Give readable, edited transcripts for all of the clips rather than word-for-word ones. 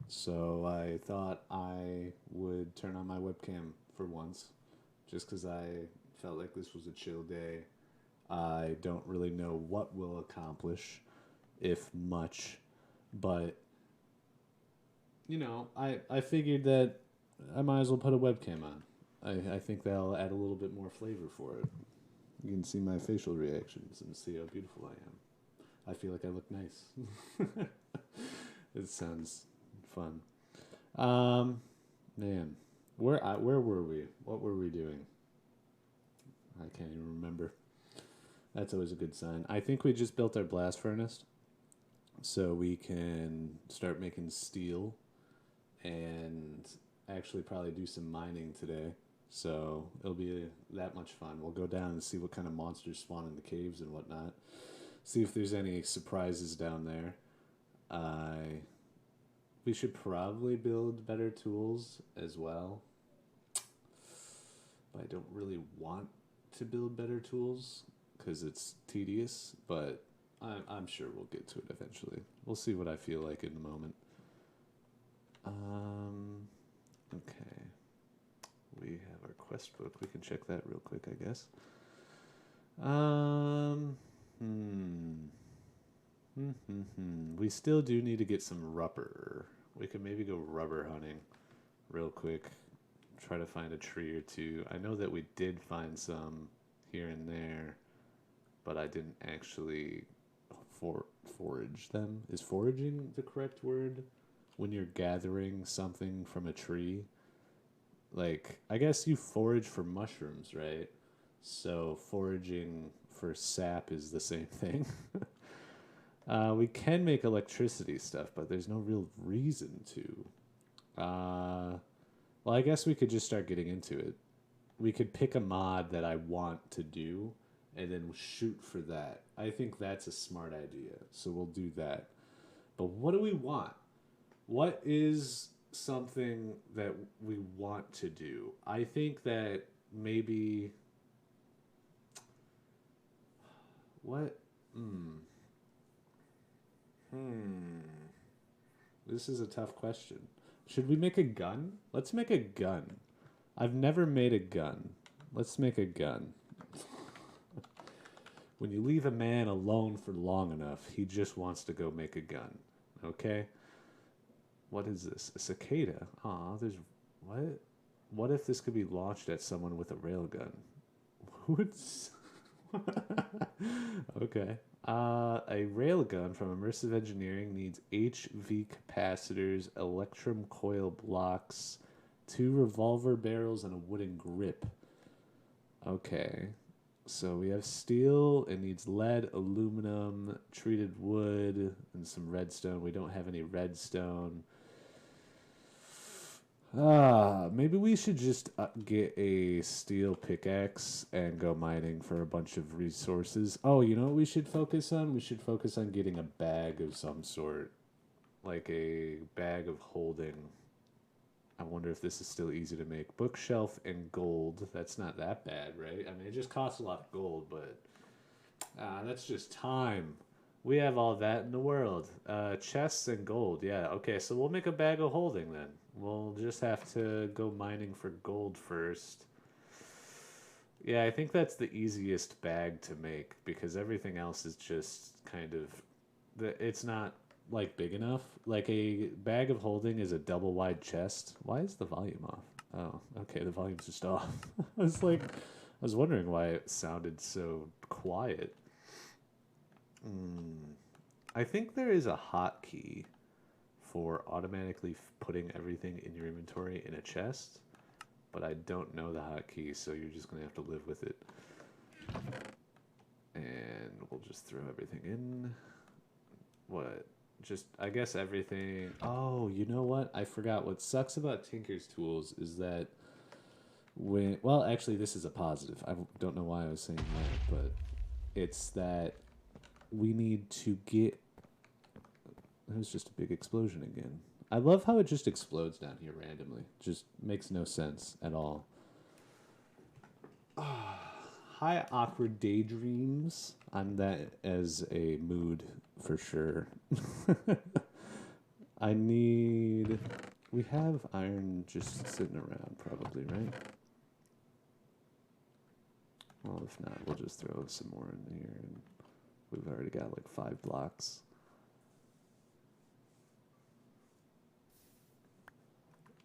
So I thought I would turn on my webcam for once, just because I felt like this was a chill day. I don't really know what will accomplish, if much, but I figured that I might as well put a webcam on. I think that'll add a little bit more flavor for it. You can see my facial reactions and see how beautiful I am. I feel like I look nice. It sounds fun. Um, Man, where were we? What were we doing? I can't even remember. That's always a good sign. I think we just built our blast furnace, so we can start making steel and actually probably do some mining today. So it'll be that much fun. We'll go down and see what kind of monsters spawn in the caves and whatnot. See if there's any surprises down there. I We should probably build better tools as well, but I don't really want to build better tools because it's tedious. But I'm sure we'll get to it eventually. We'll see what I feel like in the moment. Okay. We have our quest book. We can check that real quick, I guess. Um, hmm. We still do need to get some rubber. We could maybe go rubber hunting real quick. Try to find a tree or two. I know that we did find some here and there, but I didn't actually forage them. Is foraging the correct word when you're gathering something from a tree? Like, I guess you forage for mushrooms, right? So foraging for sap is the same thing. We can make electricity stuff, but there's no real reason to. Well, I guess we could just start getting into it. We could pick a mod that I want to do and then shoot for that. I think that's a smart idea. So we'll do that. But what do we want? What is something that we want to do? I think that maybe what hmm this is a tough question. Should we make a gun? Let's make a gun. I've never made a gun. Let's make a gun. When you leave a man alone for long enough, he just wants to go make a gun. Okay? What is this? A cicada. Aw, there's. What? What if this could be launched at someone with a railgun? Would. Okay. A railgun from Immersive Engineering needs HV capacitors, electrum coil blocks, two revolver barrels, and a wooden grip. Okay. So we have steel. It needs lead, aluminum, treated wood, and some redstone. We don't have any redstone. Maybe we should just get a steel pickaxe and go mining for a bunch of resources. Oh, you know what we should focus on? We should focus on getting a bag of some sort, like a bag of holding. I wonder if this is still easy to make. Bookshelf and gold. That's not that bad, right? I mean, it just costs a lot of gold, but that's just time. We have all that in the world. Chests and gold. Yeah. Okay. So we'll make a bag of holding then. We'll just have to go mining for gold first. Yeah, I think that's the easiest bag to make because everything else is just kind of it's not like big enough. Like a bag of holding is a double wide chest. Why is the volume off? Oh, okay, the volume's just off. I was like I was wondering why it sounded so quiet. I think there is a hotkey for automatically putting everything in your inventory in a chest, but I don't know the hotkey, so you're just gonna have to live with it. And we'll just throw everything in. What? Just, I guess everything. Oh, you know what? I forgot. What sucks about Tinker's Tools is that well, actually, this is a positive. I don't know why I was saying that, but it's that we need to get. That was just a big explosion again. I love how it just explodes down here randomly. Just makes no sense at all. Hi, awkward daydreams. I'm that as a mood for sure. I need. We have iron just sitting around, probably, right? Well, if not, we'll just throw some more in here. And we've already got like 5 blocks.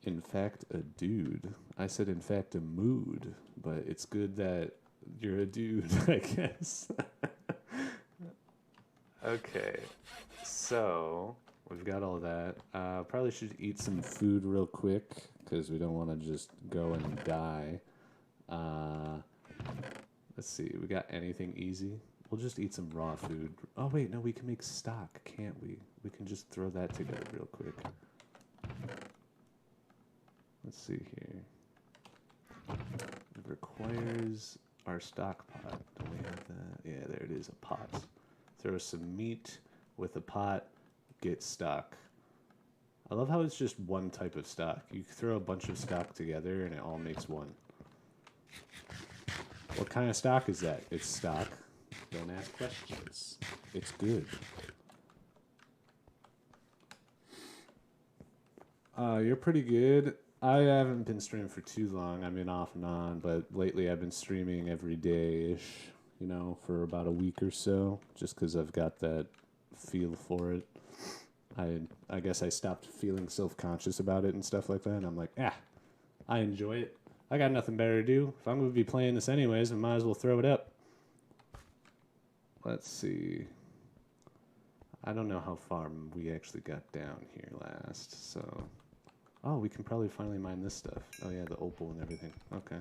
In fact, a dude. I said, in fact, a mood, but it's good that you're a dude, I guess. Okay, so we've got all that. Probably should eat some food real quick because we don't want to just go and die. Uh, let's see, we got anything easy? We'll just eat some raw food. Oh, wait, no, we can make stock, can't we? We can just throw that together real quick. Let's see here. It requires our stock pot. Don't we have that? Yeah, there it is, a pot. Throw some meat with a pot, get stock. I love how it's just one type of stock. You throw a bunch of stock together and it all makes one. What kind of stock is that? It's stock. Don't ask questions. It's good. You're pretty good. I haven't been streaming for too long. I've been off and on, but lately I've been streaming every day-ish, you know, for about a week or so, just because I've got that feel for it. I guess I stopped feeling self-conscious about it and stuff like that, and I'm like, I enjoy it. I got nothing better to do. If I'm going to be playing this anyways, I might as well throw it up. Let's see. I don't know how far we actually got down here last, so... Oh, we can probably finally mine this stuff. Oh yeah, the opal and everything. Okay.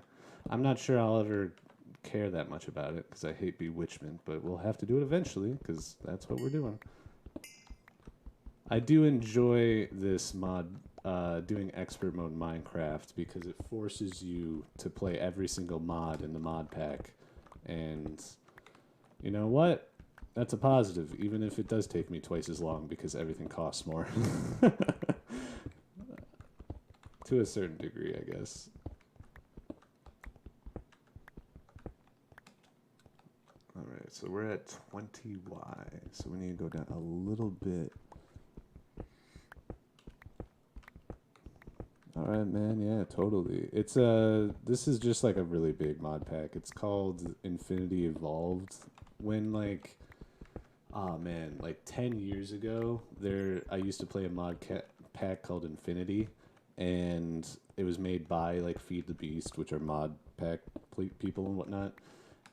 I'm not sure I'll ever care that much about it because I hate bewitchment, but we'll have to do it eventually because that's what we're doing. I do enjoy this mod, doing expert mode Minecraft, because it forces you to play every single mod in the mod pack. And you know what? That's a positive, even if it does take me twice as long because everything costs more. To a certain degree, I guess. Alright, so we're at 20Y, so we need to go down a little bit. Alright, man, yeah, totally. It's this is just like a really big mod pack. It's called Infinity Evolved. When like, oh man, like 10 years ago, I used to play a pack called Infinity, and it was made by like Feed the Beast, which are mod pack people and whatnot,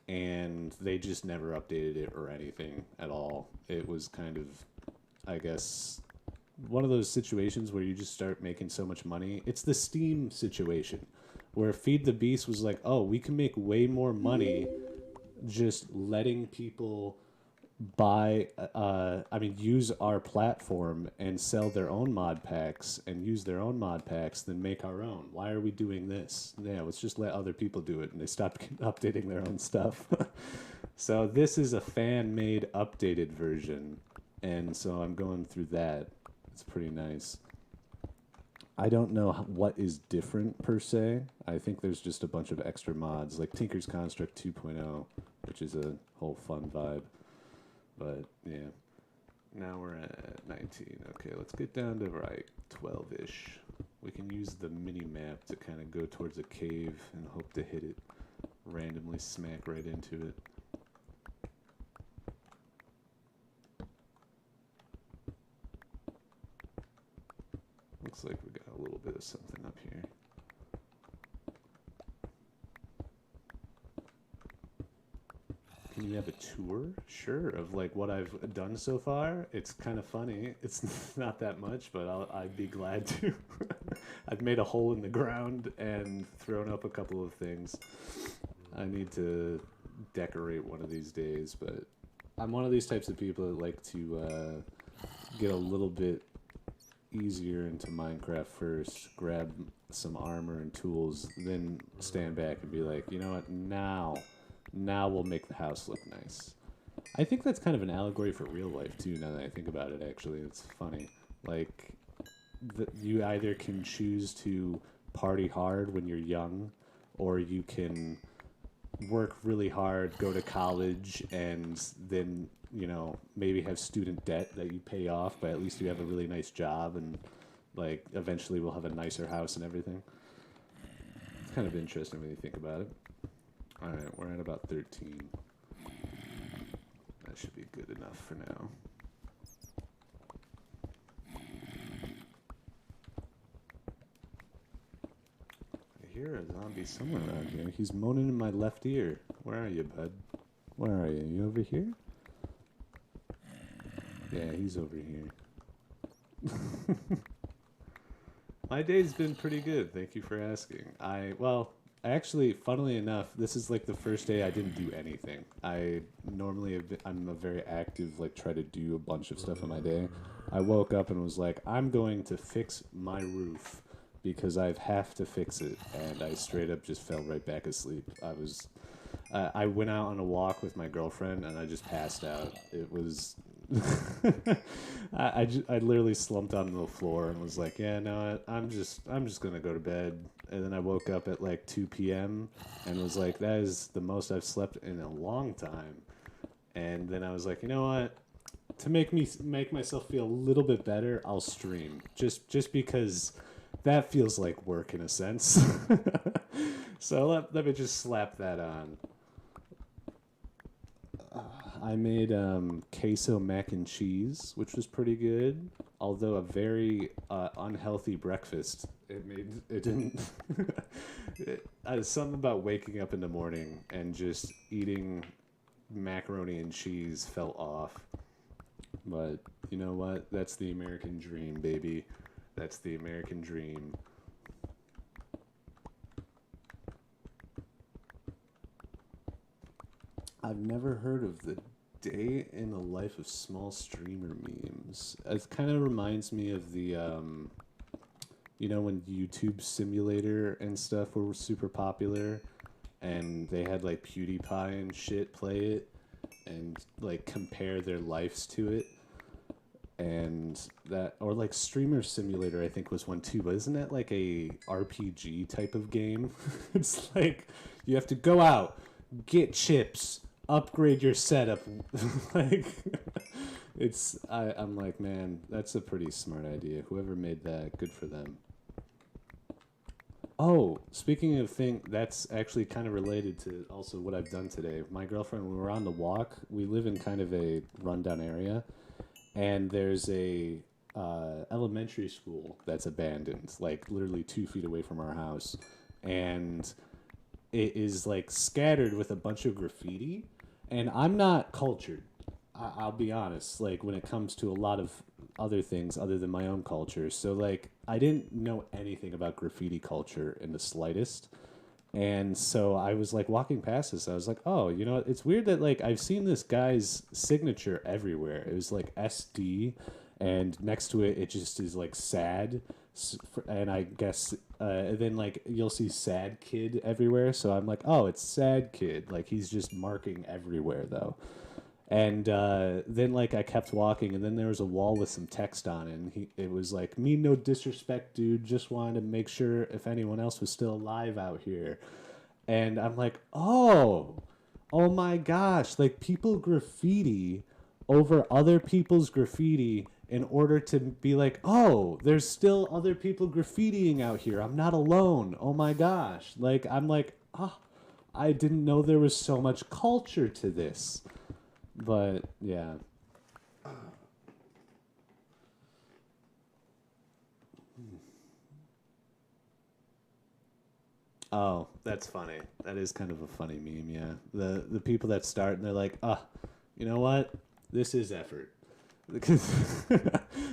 and they just never updated it or anything at all. It was kind of, I guess, one of those situations where you just start making so much money. It's the Steam situation where Feed the Beast was like, oh, we can make way more money just letting people use our platform and sell their own mod packs and use their own mod packs than make our own. Why are we doing this? Yeah, let's just let other people do it. And they stopped updating their own stuff. So this is a fan-made updated version. And so I'm going through that. It's pretty nice. I don't know what is different per se. I think there's just a bunch of extra mods, like Tinker's Construct 2.0, which is a whole fun vibe. But yeah, now we're at 19. Okay, let's get down to like 12-ish. We can use the mini map to kind of go towards a cave and hope to hit it, randomly smack right into it. Looks like we got a little bit of something up here. Can you have a tour? Sure, of like what I've done so far. It's kind of funny. It's not that much, but I'd be glad to. I've made a hole in the ground and thrown up a couple of things. I need to decorate one of these days, but I'm one of these types of people that like to get a little bit easier into Minecraft first, grab some armor and tools, then stand back and be like, you know what, now we'll make the house look nice. I think that's kind of an allegory for real life too, now that I think about it. Actually, it's funny. Like, you either can choose to party hard when you're young, or you can work really hard, go to college, and then maybe have student debt that you pay off, but at least you have a really nice job, and like eventually we'll have a nicer house and everything. It's kind of interesting when you think about it. All right, we're at about 13. That should be good enough for now. I hear a zombie somewhere around here. He's moaning in my left ear. Where are you, bud? Where are you? You over here? Yeah, he's over here. My day's been pretty good. Thank you for asking. Well, actually, funnily enough, this is like the first day I didn't do anything. I normally I'm a very active, like try to do a bunch of stuff in my day. I woke up and was like, I'm going to fix my roof because I have to fix it, and I straight up just fell right back asleep. I went out on a walk with my girlfriend and I just passed out. It was I literally slumped on the floor and was like, yeah, no, I'm just gonna go to bed. And then I woke up at like 2 p.m. and was like, that is the most I've slept in a long time. And then I was like, you know what? To make myself feel a little bit better, I'll stream. Just because that feels like work in a sense. So let me just slap that on. I made queso mac and cheese, which was pretty good. Although a very unhealthy breakfast. It didn't. Something about waking up in the morning and just eating macaroni and cheese fell off. But you know what? That's the American dream, baby. That's the American dream. I've never heard of the day in the life of small streamer memes. It kind of reminds me of the, when YouTube Simulator and stuff were super popular, and they had like PewDiePie and shit play it, and like compare their lives to it. And that, or like Streamer Simulator, I think was one too. But isn't that like a RPG type of game? It's like you have to go out, get chips, upgrade your setup. Like I'm like, man, that's a pretty smart idea. Whoever made that, good for them. Oh, speaking of thing, that's actually kind of related to also what I've done today. My girlfriend, when we were on the walk, we live in kind of a rundown area, and there's a elementary school that's abandoned, like literally 2 feet away from our house, and it is like scattered with a bunch of graffiti. And I'm not cultured. I'll be honest. Like when it comes to a lot of other things other than my own culture, so like I didn't know anything about graffiti culture in the slightest. And so I was like walking past this. I was like, oh, it's weird that like I've seen this guy's signature everywhere. It was like SD, and next to it, it just is like sad. And I guess then like you'll see sad kid everywhere. So I'm like, oh, it's sad kid. Like he's just marking everywhere though. And then like I kept walking, and then there was a wall with some text on it, and it was like, "Me no disrespect, dude. Just wanted to make sure if anyone else was still alive out here." And I'm like, oh my gosh! Like people graffiti over other people's graffiti in order to be like, oh, there's still other people graffitiing out here. I'm not alone. Oh my gosh! Like I'm like, I didn't know there was so much culture to this. But yeah. Oh, that's funny. That is kind of a funny meme, yeah. The people that start and they're like, you know what? This is effort. Because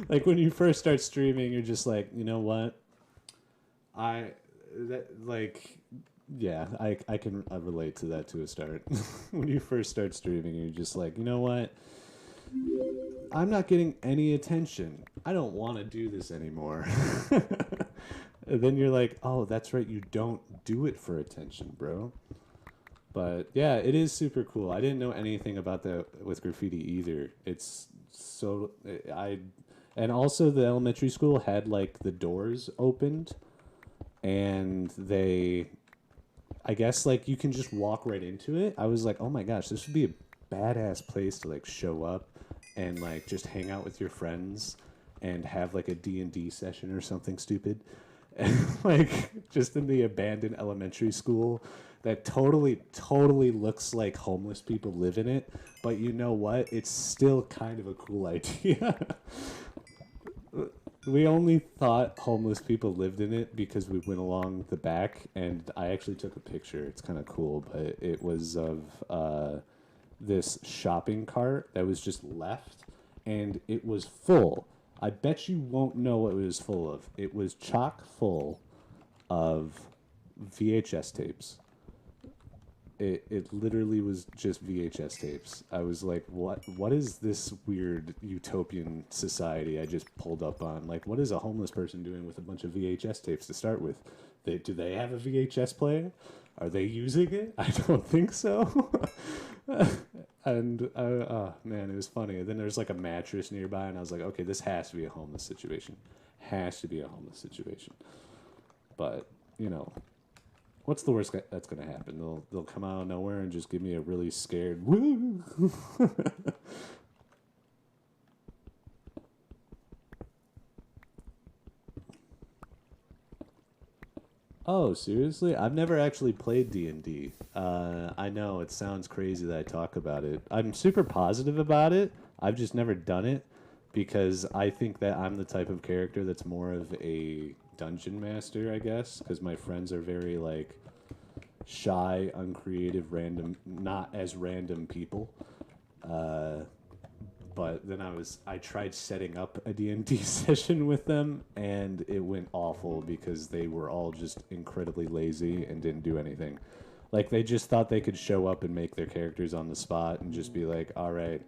like when you first start streaming, you're just like, you know what? I that like yeah, I can relate to that to a start. When you first start streaming, you're just like, you know what? I'm not getting any attention. I don't want to do this anymore. And then you're like, oh, that's right. You don't do it for attention, bro. But yeah, it is super cool. I didn't know anything about that with graffiti either. It's so I and also the elementary school had like the doors opened, and they I guess like you can just walk right into it. I was like, oh my gosh, this would be a badass place to like show up and like just hang out with your friends and have like a D&D session or something stupid. And like just in the abandoned elementary school that totally looks like homeless people live in it, but you know what? It's still kind of a cool idea. We only thought homeless people lived in it because we went along the back, and I actually took a picture. It's kind of cool, but it was of this shopping cart that was just left, and it was full. I bet you won't know what it was full of. It was chock full of VHS tapes. It literally was just VHS tapes. I was like, what is this weird utopian society I just pulled up on? Like, what is a homeless person doing with a bunch of VHS tapes to start with? Do they have a VHS player? Are they using it? I don't think so. And man, it was funny. And then there's like a mattress nearby, and I was like, okay, this has to be a homeless situation. Has to be a homeless situation. But you know, what's the worst that's gonna happen? They'll come out of nowhere and just give me a really scared woo. Oh, seriously? I've never actually played D&D. I know it sounds crazy that I talk about it. I'm super positive about it. I've just never done it because I think that I'm the type of character that's more of a dungeon master, I guess, because my friends are very like shy, uncreative, random, not as random people. Uh, but then I tried setting up a D&D session with them, and it went awful because they were all just incredibly lazy and didn't do anything. Like they just thought they could show up and make their characters on the spot and just be like, all right,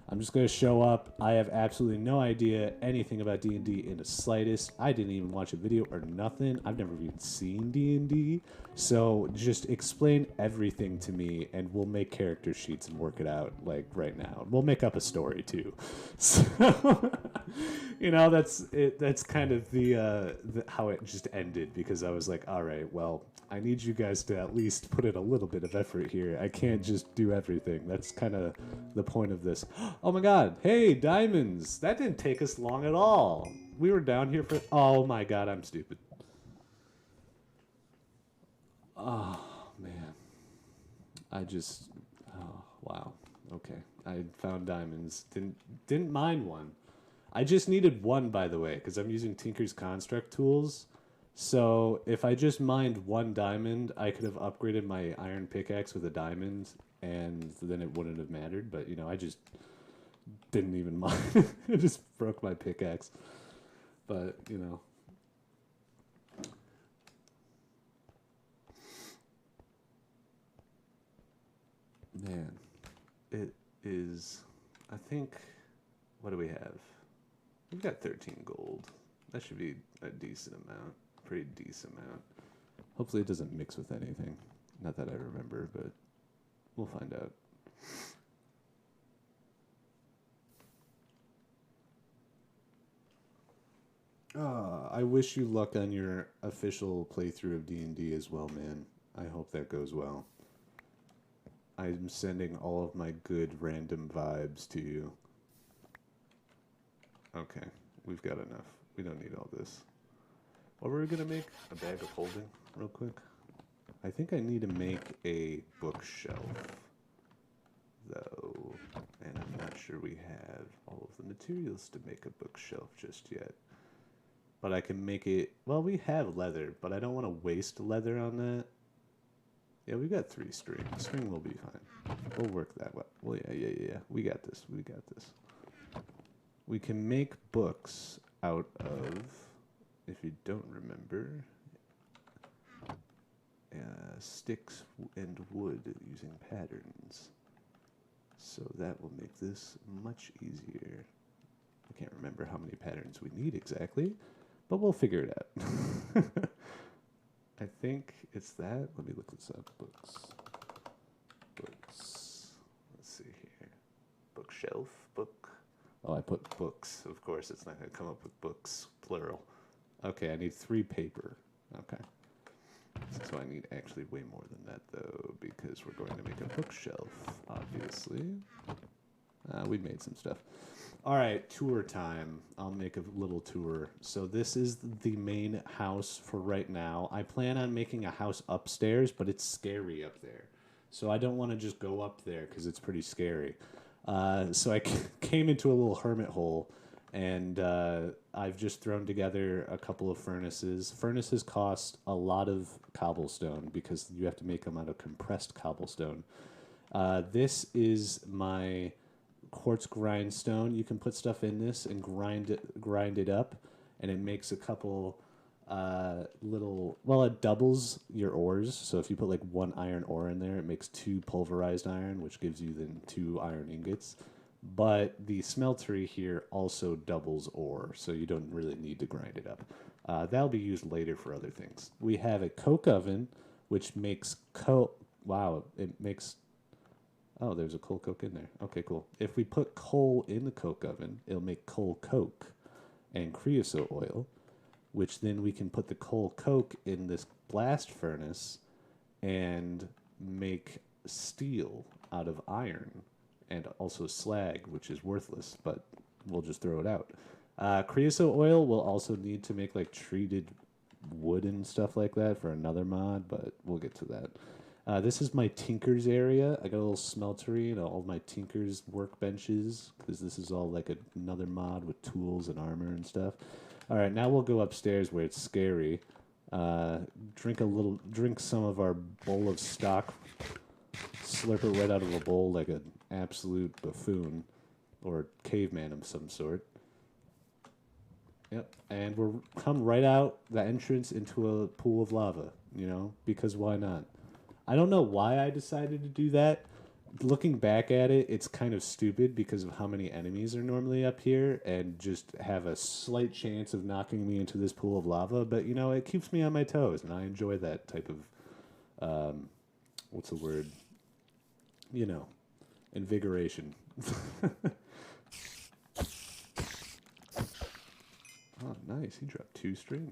I'm just gonna show up. I have absolutely no idea anything about D&D in the slightest. I didn't even watch a video or nothing. I've never even seen D&D. So just explain everything to me, and we'll make character sheets and work it out like right now. We'll make up a story too. So that's it. That's kind of the how it just ended because I was like, all right, well, I need you guys to at least put in a little bit of effort here. I can't just do everything. That's kind of the point of this. Oh my god. Hey, diamonds. That didn't take us long at all. We were down here for. Oh my god, I'm stupid. Oh, man. I just. Oh, wow. Okay. I found diamonds. Didn't mind one. I just needed one, by the way, because I'm using Tinker's Construct tools. So if I just mined one diamond, I could have upgraded my iron pickaxe with a diamond, and then it wouldn't have mattered. But I just didn't even mind. It just broke my pickaxe. But man, it is. I think. What do we have? We've got 13 gold. That should be a decent amount. Pretty decent amount. Hopefully it doesn't mix with anything. Not that I remember, but we'll find out. I wish you luck on your official playthrough of D&D as well, man. I hope that goes well. I'm sending all of my good random vibes to you. Okay, we've got enough. We don't need all this. What were we gonna make? A bag of holding, real quick? I think I need to make a bookshelf, though. And I'm not sure we have all of the materials to make a bookshelf just yet. But I can make it. Well, we have leather, but I don't want to waste leather on that. Yeah, we got 3 string. String will be fine. We'll work that way. Well, yeah. We got this. We got this. We can make books out of, if you don't remember, sticks and wood using patterns. So that will make this much easier. I can't remember how many patterns we need exactly, but we'll figure it out. I think it's that. Let me look this up. Books. Books. Let's see here. Bookshelf. Book. Oh, I put books. Of course, it's not going to come up with books, plural. Okay, I need 3 paper. Okay. So I need actually way more than that, though, because we're going to make a bookshelf, obviously. We made some stuff. All right, tour time. I'll make a little tour. So this is the main house for right now. I plan on making a house upstairs, but it's scary up there. So I don't want to just go up there because it's pretty scary. So I came into a little hermit hole, and I've just thrown together a couple of furnaces. Furnaces cost a lot of cobblestone because you have to make them out of compressed cobblestone. This is my quartz grindstone. You can put stuff in this and grind it up, and it makes a couple little. Well, it doubles your ores. So if you put like one iron ore in there, it makes two pulverized iron, which gives you then two iron ingots. But the smeltery here also doubles ore, so you don't really need to grind it up. That'll be used later for other things. We have a coke oven, which makes coke. Wow, it makes. Oh, there's a coal coke in there. Okay, cool. If we put coal in the coke oven, it'll make coal coke and creosote oil, which then we can put the coal coke in this blast furnace and make steel out of iron and also slag, which is worthless, but we'll just throw it out. Creosote oil we'll also need to make like treated wood and stuff like that for another mod, but we'll get to that. This is my Tinker's area. I got a little smeltery and all my Tinker's workbenches because this is all like another mod with tools and armor and stuff. All right, now we'll go upstairs where it's scary. Drink some of our bowl of stock. Slurp it right out of a bowl like an absolute buffoon or caveman of some sort. Yep, and we're come right out the entrance into a pool of lava, because why not? I don't know why I decided to do that. Looking back at it, it's kind of stupid because of how many enemies are normally up here and just have a slight chance of knocking me into this pool of lava. But, it keeps me on my toes, and I enjoy that type of, what's the word? Invigoration. Oh, nice. He dropped 2 string.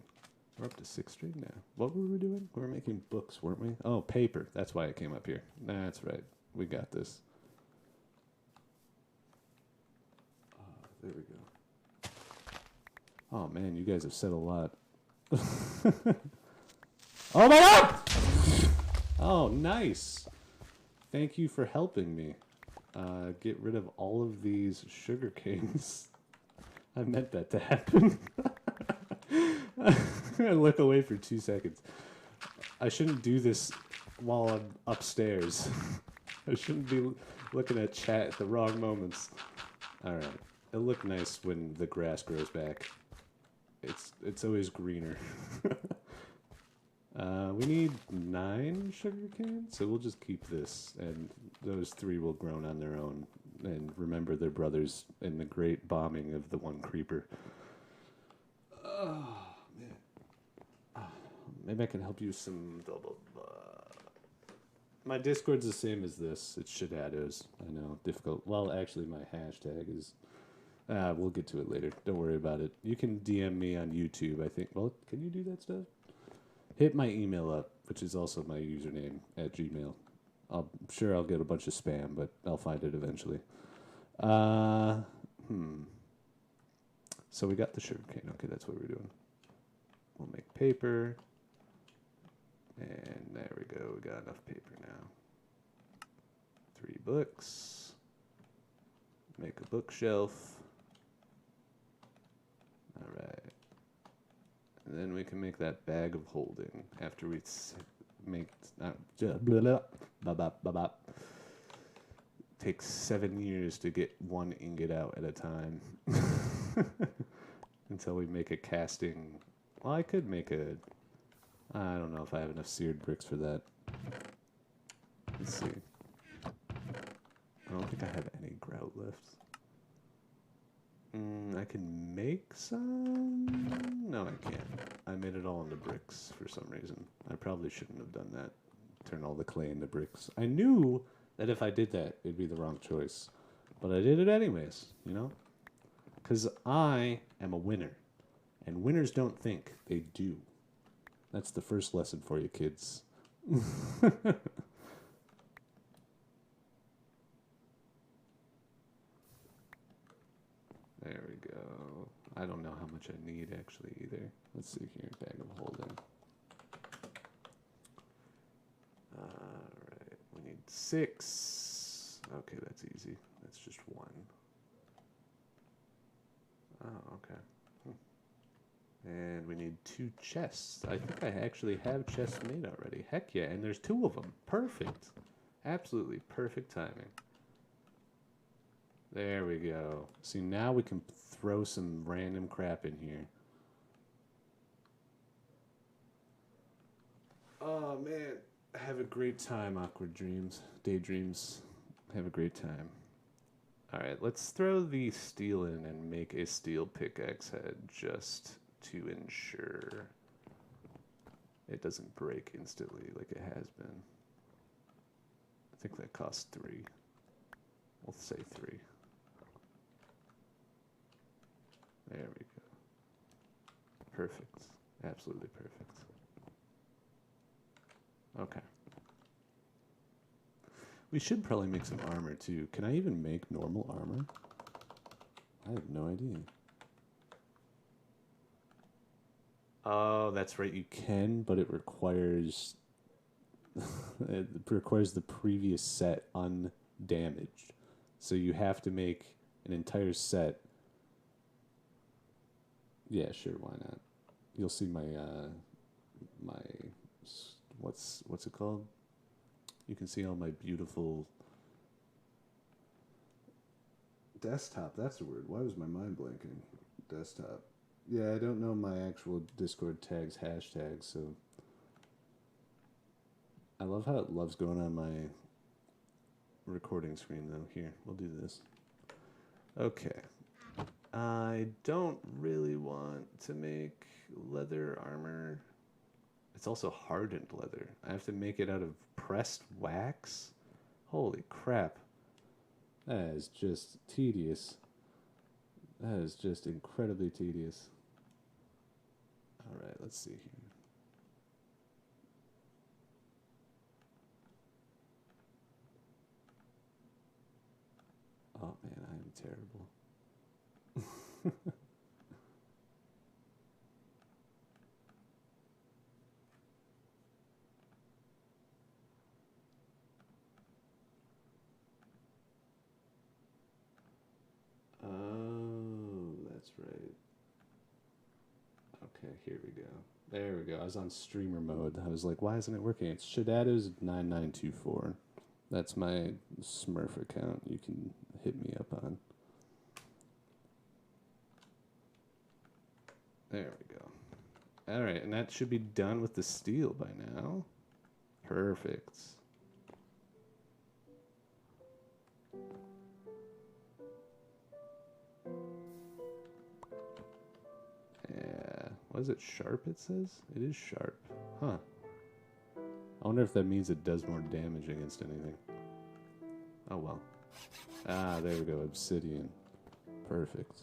We're up to 6 string now. What were we doing? We were making books, weren't we? Oh, paper. That's why it came up here. That's right. We got this. There we go. Oh, man, you guys have said a lot. Oh, my God! Oh, nice. Thank you for helping me. Get rid of all of these sugar canes. I meant that to happen. I look away for 2 seconds. I shouldn't do this while I'm upstairs. I shouldn't be looking at chat at the wrong moments. All right. It'll look nice when the grass grows back. It's always greener. We need 9 sugar canes, so we'll just keep this, and those 3 will grow on their own and remember their brothers in the great bombing of the one creeper. Oh, man. Maybe I can help you some blah, blah, blah. My Discord's the same as this. It's Shadados. I know, difficult. Well, actually, my hashtag is... we'll get to it later. Don't worry about it. You can DM me on YouTube, I think. Well, can you do that stuff? Hit my email up, which is also my username at Gmail. I'm sure I'll get a bunch of spam, but I'll find it eventually. So we got the sugarcane. Okay, that's what we're doing. We'll make paper. And there we go. We got enough paper now. 3 books. Make a bookshelf. All right. And then we can make that bag of holding after we make... Takes 7 years to get 1 ingot out at a time. Until we make a casting... Well, I could make a... I don't know if I have enough seared bricks for that. Let's see. I don't think I have any grout left. I can make some? No, I can't. I made it all into bricks for some reason. I probably shouldn't have done that. Turn all the clay into bricks. I knew that if I did that, it'd be the wrong choice. But I did it anyways, Because I am a winner. And winners don't think, they do. That's the first lesson for you kids. There we go. I don't know how much I need actually either. Let's see here, bag of holding. Alright, we need 6. Okay, that's easy. That's just 1. Oh, okay. And we need 2 chests. I think I actually have chests made already. Heck yeah, and there's 2 of them. Perfect. Absolutely perfect timing. There we go. See, now we can throw some random crap in here. Oh, man. Have a great time, Awkward Dreams. Daydreams. Have a great time. Alright, let's throw the steel in and make a steel pickaxe head just to ensure it doesn't break instantly like it has been. I think that costs 3. We'll say 3. There we go. Perfect. Absolutely perfect. Okay. We should probably make some armor too. Can I even make normal armor? I have no idea. Oh, that's right, you can, but it requires it requires the previous set undamaged. So you have to make an entire set. Yeah, sure, why not? You'll see my my what's it called? You can see all my beautiful desktop. That's the word. Why was my mind blanking? Desktop. Yeah, I don't know my actual Discord tags, hashtags, so I love how it loves going on my recording screen, though. Here, we'll do this. Okay. I don't really want to make leather armor. It's also hardened leather. I have to make it out of pressed wax? Holy crap. That is just tedious. That is just incredibly tedious. Alright, let's see here. Oh man, I am terrible. Oh, that's right. Okay, here we go. There we go. I was on streamer mode. I was like, why isn't it working? It's Shadado's9924. That's my Smurf account you can hit me up on. There we go. Alright, and that should be done with the steel by now. Perfect. Yeah. What is it? Sharp, it says? It is sharp. Huh. I wonder if that means it does more damage against anything. Oh well. Ah, there we go. Obsidian. Perfect.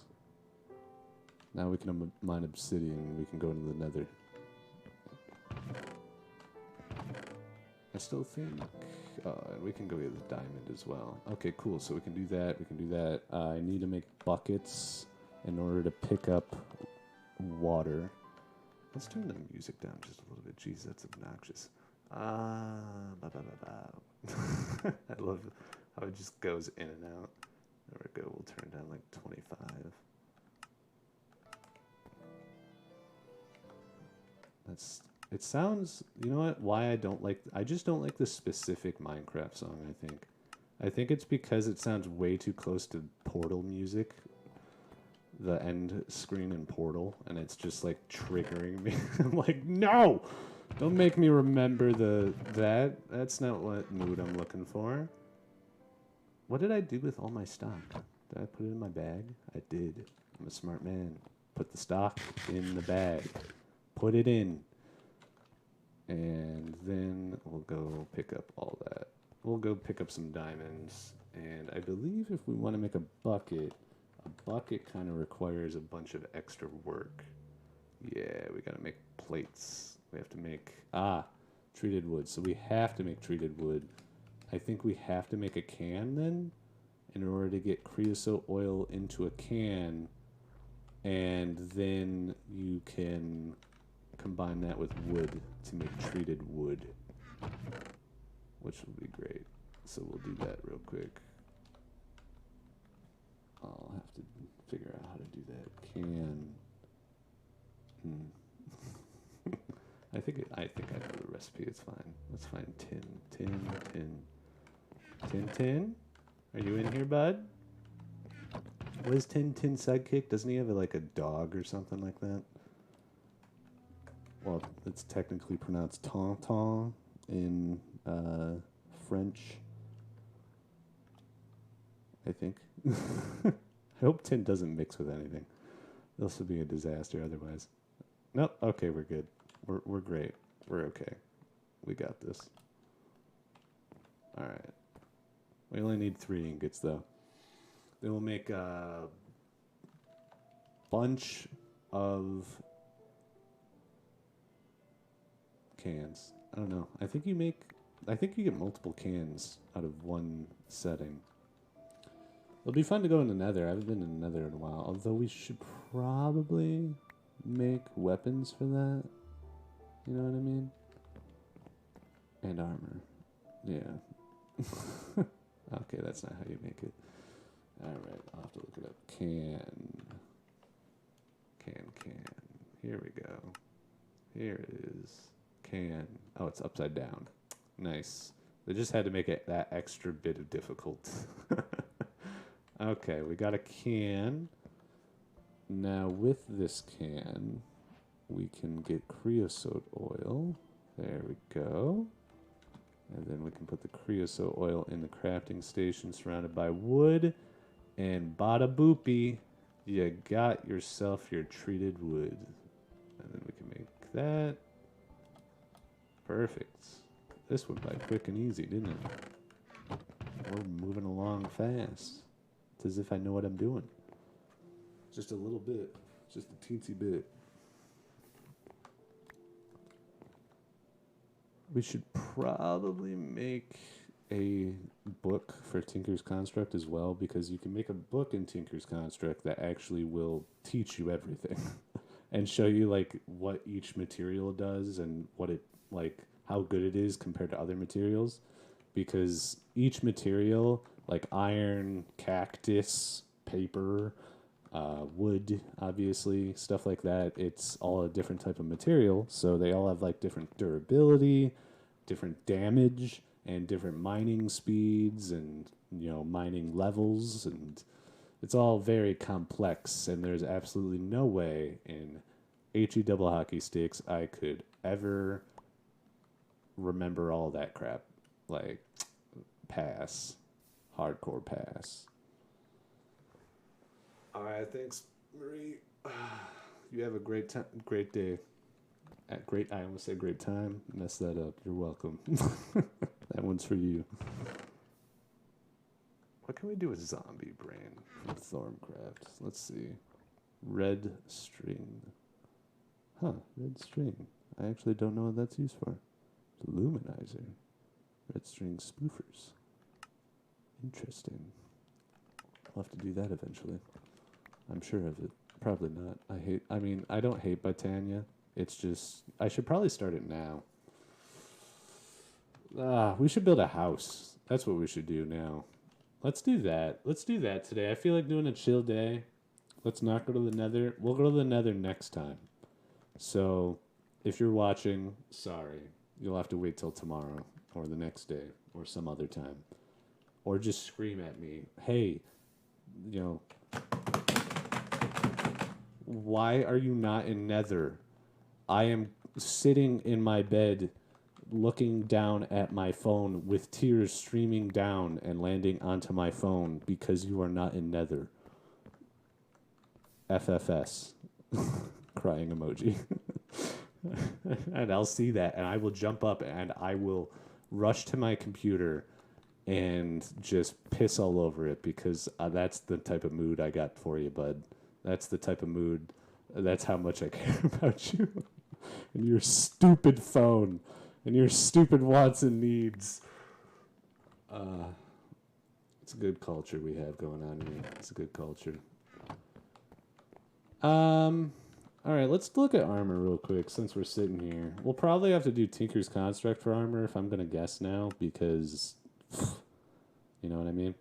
Now we can mine obsidian and we can go into the nether. I still think... and we can go get the diamond as well. Okay, cool. So we can do that. We can do that. I need to make buckets in order to pick up water. Let's turn the music down just a little bit. Jeez, that's obnoxious. I love how it just goes in and out. There we go. We'll turn down like 25. It sounds, you know what, why I just don't like the specific Minecraft song, I think. I think it's because it sounds way too close to Portal music, the end screen in Portal, and it's just like triggering me. I'm like, no! Don't make me remember that's not what mood I'm looking for. What did I do with all my stock? Did I put it in my bag? I did. I'm a smart man. Put the stock in the bag. Put it in. And then we'll go pick up all that. We'll go pick up some diamonds. And I believe if we want to make a bucket kind of requires a bunch of extra work. Yeah, we got to make plates. We have to make make? Treated wood. So we have to make treated wood. I think we have to make a can then in order to get creosote oil into a can, and then you can combine that with wood to make treated wood, which will be great. So we'll do that real quick. I'll have to figure out how to do that. Can. I think I know the recipe. It's fine. Let's find tin. Are you in here, bud? What is Tin sidekick? Doesn't he have like a dog or something like that? Well, it's technically pronounced Tonton in French, I think. I hope Tin doesn't mix with anything. This would be a disaster otherwise. Nope. Okay, we're good. We're great. We're okay. We got this. All right. We only need 3 ingots though. Then we'll make a bunch of cans. I don't know. I think you get multiple cans out of one setting. It'll be fun to go in the Nether. I haven't been in the Nether in a while. Although we should probably make weapons for that. You know what I mean? And armor. Yeah. Okay, that's not how you make it. Alright, I'll have to look it up. Can. Here we go. Here it is. Can. Oh, it's upside down. Nice. They just had to make it that extra bit of difficult. Okay, we got a can. Now with this can, we can get creosote oil. There we go. And then we can put the creosote oil in the crafting station surrounded by wood. And bada boopy, you got yourself your treated wood. And then we can make that. Perfect. This went by quick and easy, didn't it? We're moving along fast. It's as if I know what I'm doing. Just a little bit. Just a teensy bit. We should probably make a book for Tinker's Construct as well, because you can make a book in Tinker's Construct that actually will teach you everything and show you like what each material does and what it like how good it is compared to other materials, because each material like iron, cactus, paper, wood, obviously, stuff like that, it's all a different type of material, so they all have like different durability, different damage, and different mining speeds and, you know, mining levels, and it's all very complex, and there's absolutely no way in HE double hockey sticks I could ever remember all that crap. Like, pass. Hardcore pass. All right, thanks, Marie. You have a great time, great day. I almost said great time. Messed that up. You're welcome. That one's for you. What can we do with zombie brain from Thorncraft? Let's see. Red string. Huh, red string. I actually don't know what that's used for. Luminizer. Red string spoofers. Interesting. I'll have to do that eventually. I'm sure of it. Probably not. I don't hate Botania. It's just, I should probably start it now. We should build a house. That's what we should do now. Let's do that. Let's do that today. I feel like doing a chill day. Let's not go to the Nether. We'll go to the Nether next time. So, if you're watching, sorry. You'll have to wait till tomorrow or the next day or some other time. Or just scream at me, hey, you know, why are you not in Nether? I am sitting in my bed looking down at my phone with tears streaming down and landing onto my phone because you are not in Nether. FFS. Crying emoji. And I'll see that and I will jump up and I will rush to my computer and just piss all over it, because that's the type of mood I got for you, bud. That's the type of mood. That's how much I care about you. and your stupid phone and your stupid wants and needs. It's a good culture we have going on here. It's a good culture. All right, let's look at armor real quick since we're sitting here. We'll probably have to do Tinker's Construct for armor if I'm going to guess now because, you know what I mean?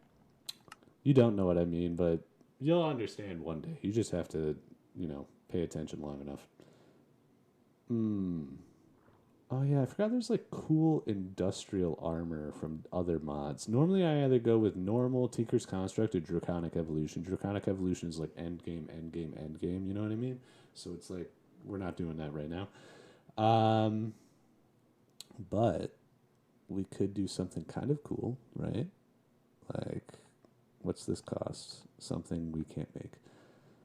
You don't know what I mean, but you'll understand one day. You just have to, pay attention long enough. Oh, yeah, I forgot there's, cool industrial armor from other mods. Normally, I either go with normal Tinker's Construct or Draconic Evolution. Draconic Evolution is, endgame, endgame, endgame, you know what I mean? So it's we're not doing that right now. But we could do something kind of cool, right? What's this cost? Something we can't make.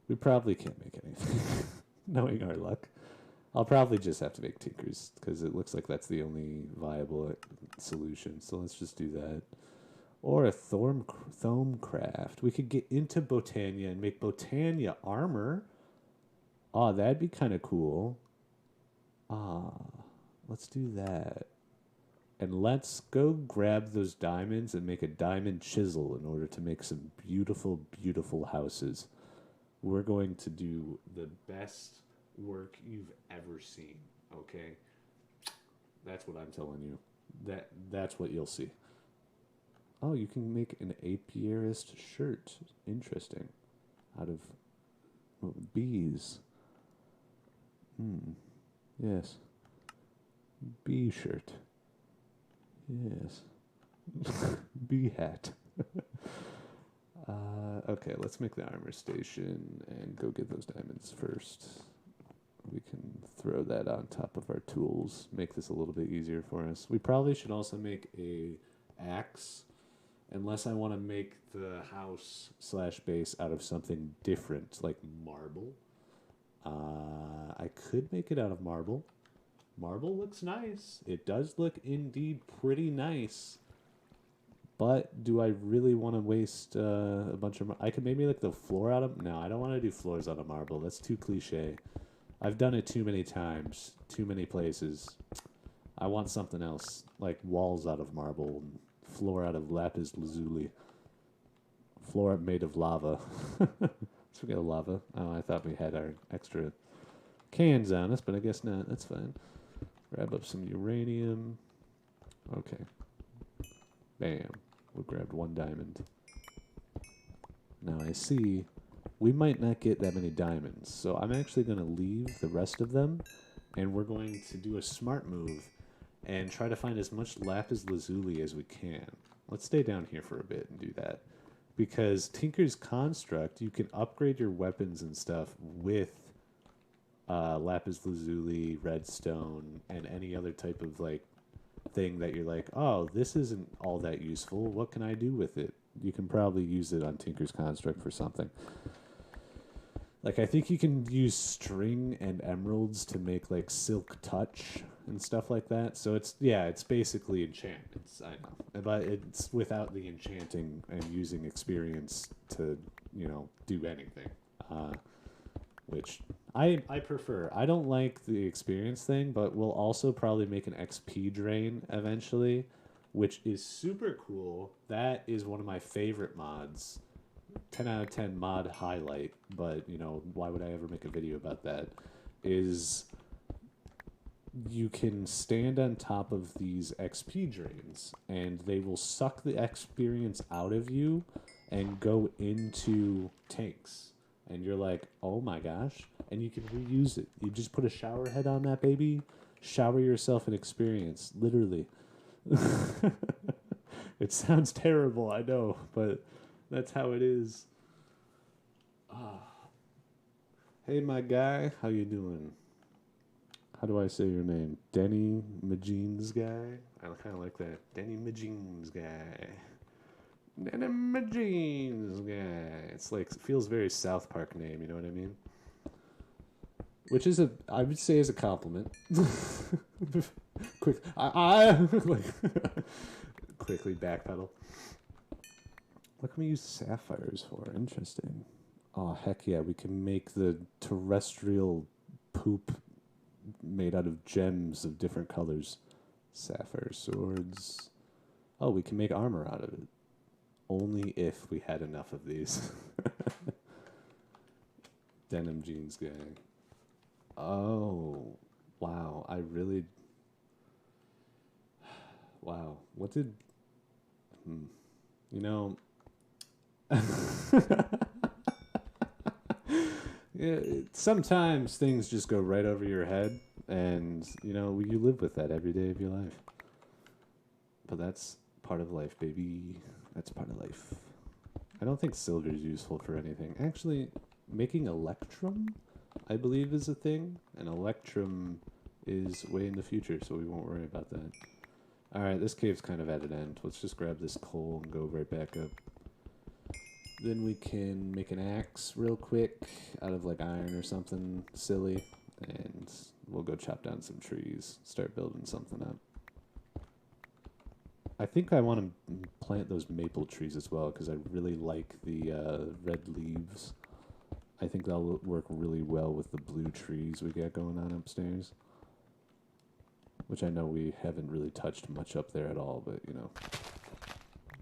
We probably can't make anything, knowing our luck. I'll probably just have to make Tinkers, because it looks like that's the only viable solution. So let's just do that. Or a Thomecraft. We could get into Botania and make Botania armor. Oh, that'd be kind of cool. Let's do that. And let's go grab those diamonds and make a diamond chisel in order to make some beautiful, beautiful houses. We're going to do the best work you've ever seen, okay? That's what I'm telling you. That's what you'll see. Oh, you can make an apiarist shirt. Interesting. Out of bees. Yes. Bee shirt. Yes. Bee hat. Okay, let's make the armor station and go get those diamonds first. We can throw that on top of our tools, make this a little bit easier for us. We probably should also make a axe, unless I want to make the house / base out of something different, like marble. I could make it out of marble. Marble looks nice. It does look indeed pretty nice. But do I really want to waste a bunch of... I could maybe the floor out of... No, I don't want to do floors out of marble. That's too cliche. I've done it too many times, too many places. I want something else, like walls out of marble, and floor out of lapis lazuli. Floor made of lava. Let's forget lava. Oh, I thought we had our extra cans on us, but I guess not. That's fine. Grab up some uranium. Okay. Bam. We grabbed one diamond. Now I see we might not get that many diamonds, so I'm actually going to leave the rest of them, and we're going to do a smart move and try to find as much lapis lazuli as we can. Let's stay down here for a bit and do that. Because Tinker's Construct, you can upgrade your weapons and stuff with lapis lazuli, redstone, and any other type of thing that you're oh, this isn't all that useful. What can I do with it? You can probably use it on Tinker's Construct for something. I think you can use string and emeralds to make silk touch and stuff like that. So it's basically enchantments. I know, but it's without the enchanting and using experience to do anything, which I prefer. I don't like the experience thing, but we'll also probably make an XP drain eventually, which is super cool. That is one of my favorite mods. 10 out of 10 mod highlight, but why would I ever make a video about that? Is you can stand on top of these XP drains and they will suck the experience out of you and go into tanks, and you're oh my gosh, and you can reuse it. You just put a shower head on that baby, shower yourself in experience, literally. It sounds terrible, I know, but that's how it is. Hey, my guy, how you doing? How do I say your name? Denny Majines guy? I kind of like that. Denny Majines guy. Denny Majines guy. It's it feels very South Park name, you know what I mean? Which is I would say is a compliment. Quick, quickly backpedal. What can we use sapphires for? Interesting. Oh, heck yeah. We can make the terrestrial poop made out of gems of different colors. Sapphire swords. Oh, we can make armor out of it. Only if we had enough of these. Denim jeans guy. Oh, wow. I really. Wow. What did. You know. Yeah, sometimes things just go right over your head, and you live with that every day of your life. But that's part of life, baby. That's part of life. I don't think silver is useful for anything. Actually, making electrum, I believe, is a thing, and electrum is way in the future, so we won't worry about that. All right, this cave's kind of at an end. Let's just grab this coal and go right back up. Then we can make an axe real quick out of like iron or something silly, and we'll go chop down some trees, start building something up. I think I want to plant those maple trees as well because I really like the red leaves. I think that'll work really well with the blue trees we got going on upstairs. Which I know we haven't really touched much up there at all, but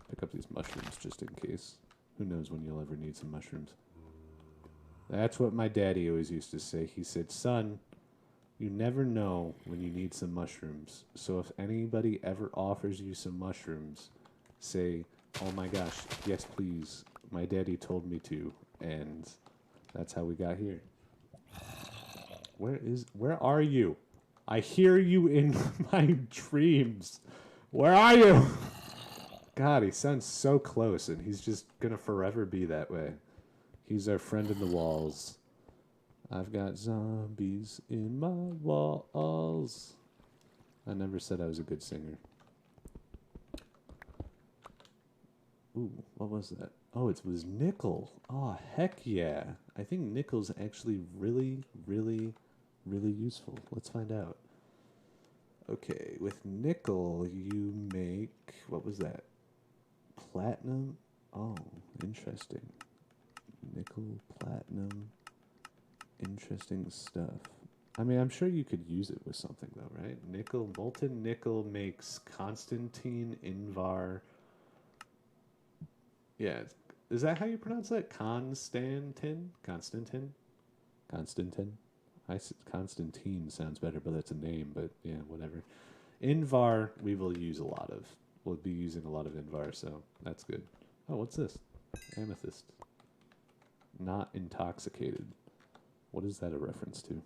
pick up these mushrooms just in case. Who knows when you'll ever need some mushrooms. That's what my daddy always used to say. He said, son, you never know when you need some mushrooms. So if anybody ever offers you some mushrooms, say, oh my gosh, yes please. My daddy told me to. And that's how we got here. Where are you? I hear you in my dreams. Where are you? God, he sounds so close, and he's just gonna forever be that way. He's our friend in the walls. I've got zombies in my walls. I never said I was a good singer. Ooh, what was that? Oh, it was nickel. Oh, heck yeah. I think nickel's actually really, really, really useful. Let's find out. Okay, with nickel, you make... What was that? Platinum? Oh, interesting. Nickel, platinum. Interesting stuff. I mean, I'm sure you could use it with something, though, right? Nickel, molten nickel makes Constantine Invar. Yeah, is that how you pronounce that? Constantine? Constantine? Constantine? Constantine sounds better, but that's a name, but yeah, whatever. Invar, we will use a lot of. We'll be using a lot of Invar, so that's good. Oh, what's this? Amethyst. Not intoxicated. What is that a reference to?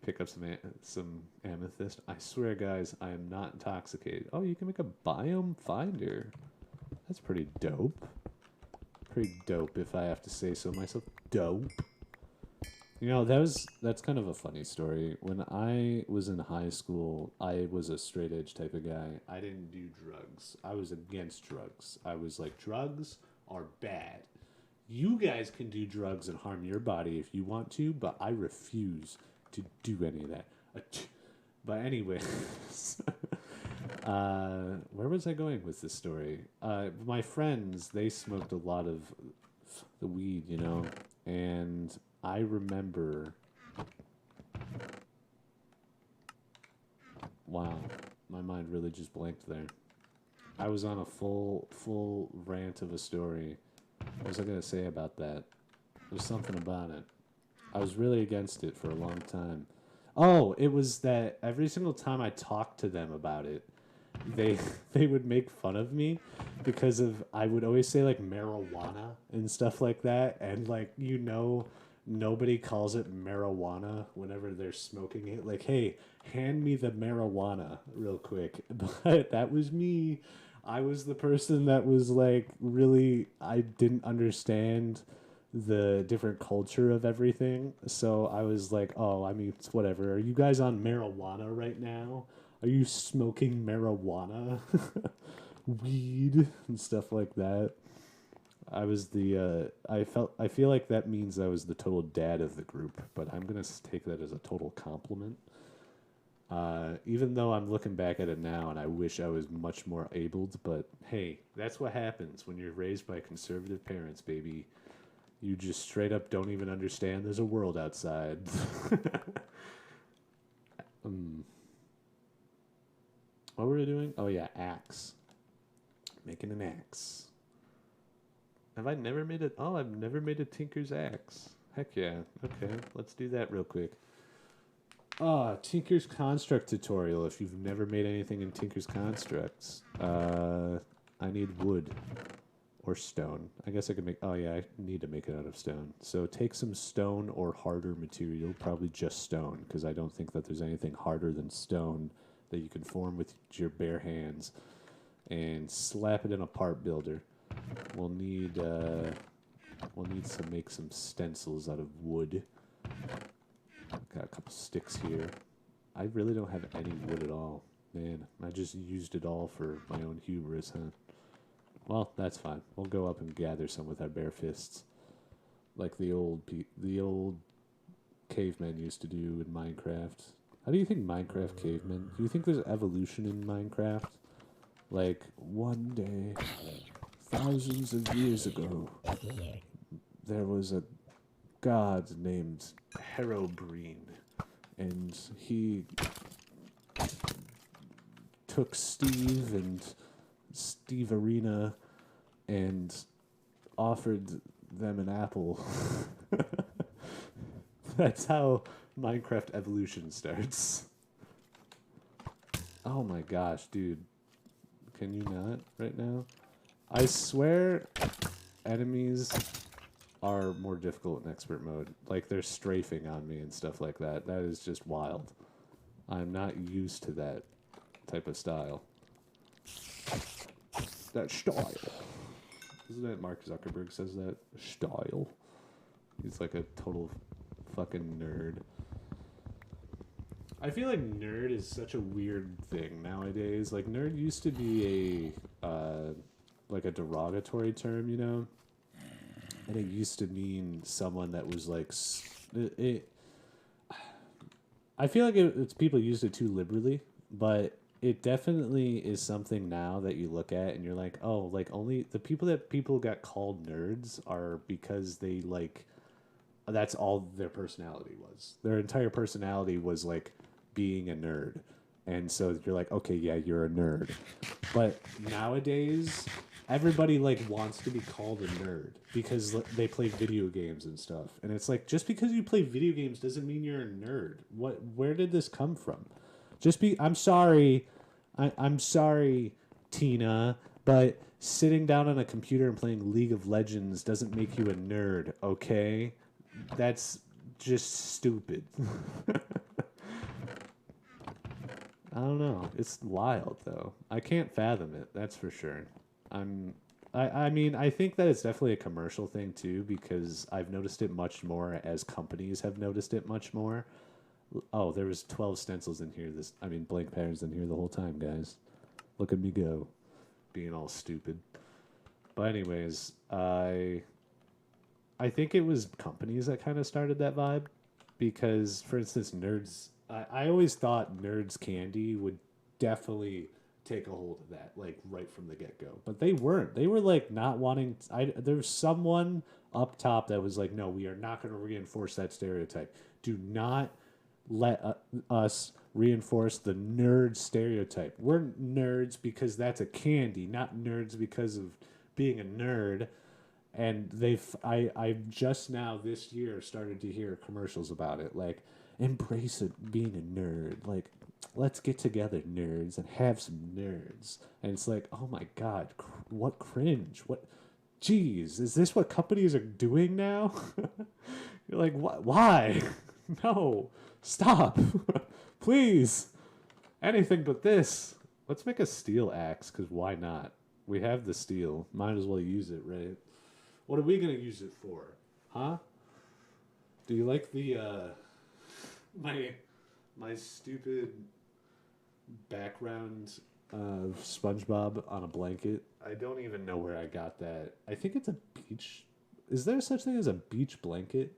Pick up some amethyst. I swear, guys, I am not intoxicated. Oh, you can make a biome finder. That's pretty dope. Pretty dope, if I have to say so myself. Dope. That's kind of a funny story. When I was in high school, I was a straight edge type of guy. I didn't do drugs. I was against drugs. I was like, drugs are bad. You guys can do drugs and harm your body if you want to, but I refuse to do any of that. But anyway, where was I going with this story? My friends, they smoked a lot of the weed, and I remember... Wow, my mind really just blanked there. I was on a full rant of a story. What was I going to say about that? There's something about it. I was really against it for a long time. Oh, it was that every single time I talked to them about it, they would make fun of me because I would always say like marijuana and stuff like that, and like nobody calls it marijuana whenever they're smoking it. Like, hey, hand me the marijuana real quick. But that was me. I was the person that was like really, I didn't understand the different culture of everything. So I was like, oh, I mean, it's whatever. Are you guys on marijuana right now? Are you smoking marijuana? Weed and stuff like that. I was I feel like that means I was the total dad of the group, but I'm going to take that as a total compliment. Even though I'm looking back at it now and I wish I was much more abled, but hey, that's what happens when you're raised by conservative parents, baby. You just straight up don't even understand there's a world outside. um, what were we doing? Oh yeah, axe. Making an axe. Have I never made it? Oh, I've never made a tinker's axe. Heck yeah. Okay, let's do that real quick. Tinker's Construct tutorial. If you've never made anything in Tinker's Constructs, I need wood or stone. I guess I could make. Oh yeah, I need to make it out of stone. So take some stone or harder material, probably just stone, because I don't think that there's anything harder than stone that you can form with your bare hands, and slap it in a part builder. We'll need to make some stencils out of wood. Got a couple sticks here. I really don't have any wood at all. Man, I just used it all for my own hubris, huh? Well, that's fine. We'll go up and gather some with our bare fists. Like the old cavemen used to do in Minecraft. How do you think Minecraft cavemen? Do you think there's evolution in Minecraft? Like, one day, thousands of years ago, there was a god named Herobrine, and he took Steve and Steve Arena and offered them an apple. That's how Minecraft evolution starts. Oh my gosh, dude. Can you not right now? I swear enemies are more difficult in expert mode. Like, they're strafing on me and stuff like that. That is just wild. I'm not used to that type of style. That style. Isn't that Mark Zuckerberg says that? Style. He's like a total fucking nerd. I feel like nerd is such a weird thing nowadays. Like, nerd used to be like a derogatory term, you know? And it used to mean someone that was like... I feel like it's people used it too liberally, but it definitely is something now that you look at and you're like, oh, like, only the people got called nerds are because they, like... That's all their personality was. Their entire personality was, like, being a nerd. And so you're like, okay, yeah, you're a nerd. But nowadays, everybody, like, wants to be called a nerd because they play video games and stuff. And it's like, just because you play video games doesn't mean you're a nerd. Where did this come from? I'm sorry, I'm sorry, Tina, but sitting down on a computer and playing League of Legends doesn't make you a nerd, okay? That's just stupid. I don't know. It's wild, though. I can't fathom it, that's for sure. I mean, I think that it's definitely a commercial thing, too, because I've noticed it much more as companies have noticed it much more. Oh, there was 12 stencils in here. Blank patterns in here the whole time, guys. Look at me go. Being all stupid. But anyways, I think it was companies that kind of started that vibe. Because, for instance, Nerds... I always thought Nerds Candy would definitely take a hold of that, like, right from the get-go. But they weren't. They were, like, not wanting... there was someone up top that was like, no, we are not going to reinforce that stereotype. Do not let us reinforce the nerd stereotype. We're nerds because that's a candy, not nerds because of being a nerd. And I've just now this year started to hear commercials about it, like, embrace it being a nerd, like, let's get together, nerds, and have some nerds. And it's like, oh my god, what cringe, what, jeez, is this what companies are doing now? You're like, why? No, stop. Please, anything but this. Let's make a steel axe, because why not? We have the steel, might as well use it, right? What are we going to use it for? Huh? Do you like the, my stupid background of SpongeBob on a blanket? I don't even know where I got that. I think it's a beach. Is there such thing as a beach blanket?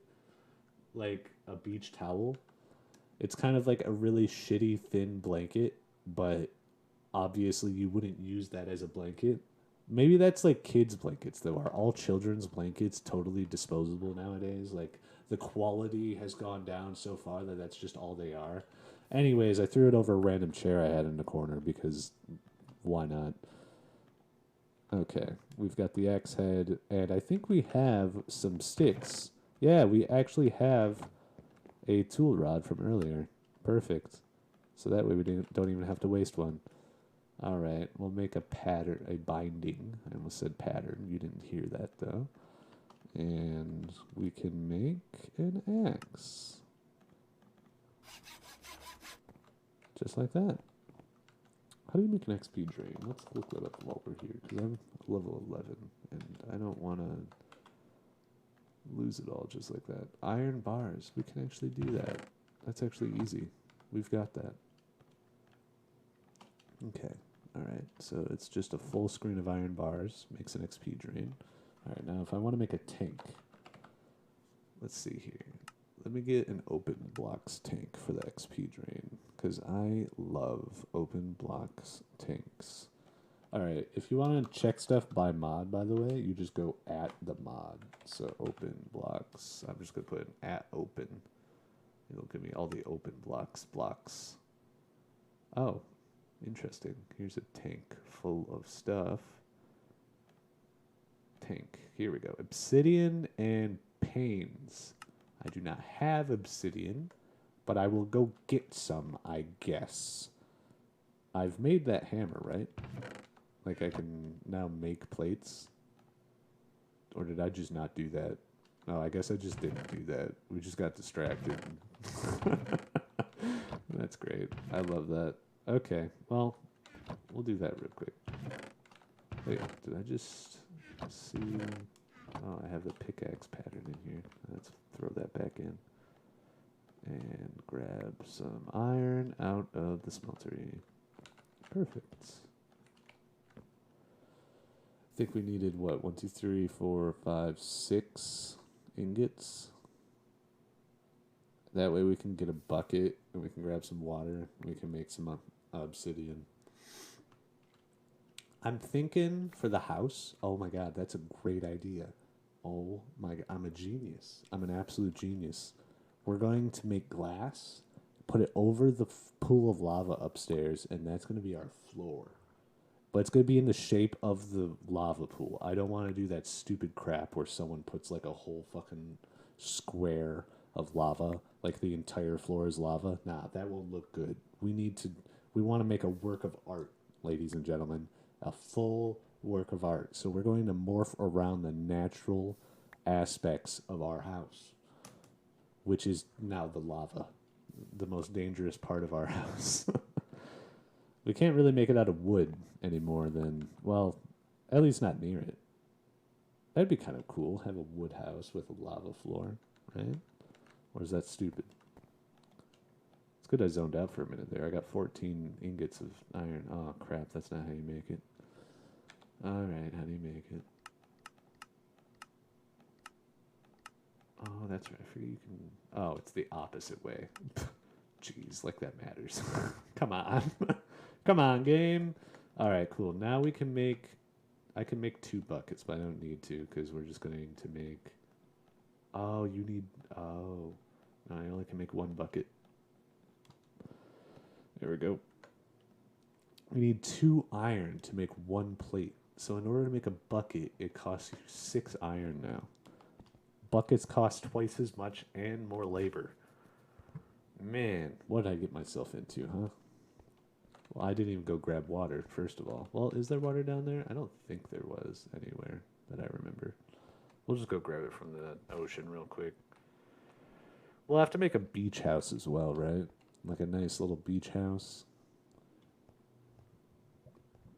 Like a beach towel? It's kind of like a really shitty thin blanket, but obviously you wouldn't use that as a blanket. Maybe that's like kids' blankets, though. Are all children's blankets totally disposable nowadays? Like, the quality has gone down so far that that's just all they are. Anyways, I threw it over a random chair I had in the corner because why not? Okay, we've got the axe head, and I think we have some sticks. Yeah, we actually have a tool rod from earlier. Perfect. So that way we don't even have to waste one. All right, we'll make a pattern, a binding. I almost said pattern. You didn't hear that though. And we can make an axe. Just like that. How do you make an XP drain? Let's look that up while we're here, because I'm level 11, and I don't want to lose it all just like that. Iron bars. We can actually do that. That's actually easy. We've got that. Okay. All right. So it's just a full screen of iron bars. Makes an XP drain. All right. Now, if I want to make a tank, let's see here. Let me get an open blocks tank for the XP drain, because I love open blocks tanks. All right, if you want to check stuff by mod, by the way, you just go at the mod. So open blocks. I'm just going to put an at open. It'll give me all the open blocks. Oh, interesting. Here's a tank full of stuff. Tank. Here we go. Obsidian and panes. I do not have obsidian, but I will go get some, I guess. I've made that hammer, right? Like, I can now make plates? Or did I just not do that? No, I guess I just didn't do that. We just got distracted. That's great. I love that. Okay, well, we'll do that real quick. Wait, did I just see... Oh, I have the pickaxe pattern in here. Let's throw that back in. And grab some iron out of the smeltery. Perfect. I think we needed, what, 1, 2, 3, 4, 5, 6 ingots. That way we can get a bucket and we can grab some water. And we can make some obsidian. I'm thinking for the house, oh my god, that's a great idea. Oh my god, I'm a genius. I'm an absolute genius. We're going to make glass, put it over the pool of lava upstairs, and that's going to be our floor. But it's going to be in the shape of the lava pool. I don't want to do that stupid crap where someone puts like a whole fucking square of lava, like the entire floor is lava. Nah, that won't look good. We want to make a work of art, ladies and gentlemen. A full work of art. So we're going to morph around the natural aspects of our house, which is now the lava, the most dangerous part of our house. We can't really make it out of wood anymore then, well, at least not near it. That'd be kind of cool, have a wood house with a lava floor, right? Or is that stupid? It's good I zoned out for a minute there. I got 14 ingots of iron. Oh, crap, that's not how you make it. Alright, how do you make it? Oh, that's right. I forget you can... Oh, it's the opposite way. Jeez, like that matters. Come on. Come on, game. Alright, cool. Now we can make... I can make 2 buckets, but I don't need to because we're just going to make... Oh, you need... Oh. No, I only can make 1 bucket. There we go. We need 2 iron to make 1 plate. So in order to make a bucket, it costs you 6 iron now. Buckets cost twice as much and more labor. Man, what did I get myself into, huh? Well, I didn't even go grab water, first of all. Well, is there water down there? I don't think there was anywhere that I remember. We'll just go grab it from the ocean real quick. We'll have to make a beach house as well, right? Like a nice little beach house.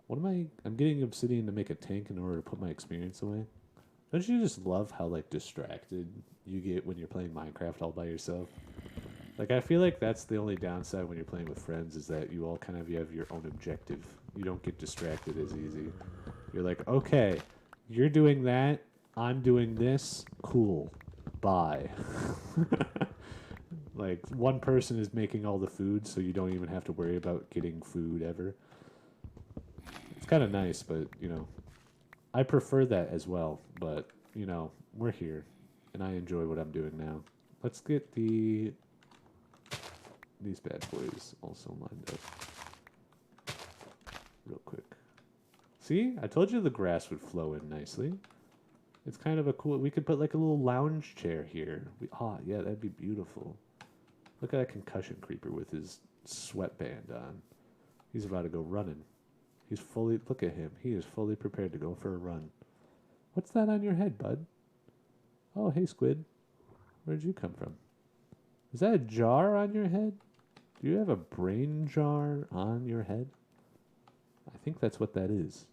What am I... I'm getting obsidian to make a tank in order to put my experience away. Don't you just love how, like, distracted you get when you're playing Minecraft all by yourself? Like, I feel like that's the only downside when you're playing with friends is that you all kind of have your own objective. You don't get distracted as easy. You're like, okay, you're doing that, I'm doing this, cool, bye. Like, one person is making all the food, so you don't even have to worry about getting food ever. It's kind of nice, but, you know, I prefer that as well, but we're here, and I enjoy what I'm doing now. Let's get these bad boys also lined up real quick. See, I told you the grass would flow in nicely. It's kind of a cool. We could put like a little lounge chair here. Yeah, that'd be beautiful. Look at that concussion creeper with his sweatband on. He's about to go running. Look at him. He is fully prepared to go for a run. What's that on your head, bud? Oh, hey, squid. Where'd you come from? Is that a jar on your head? Do you have a brain jar on your head? I think that's what that is.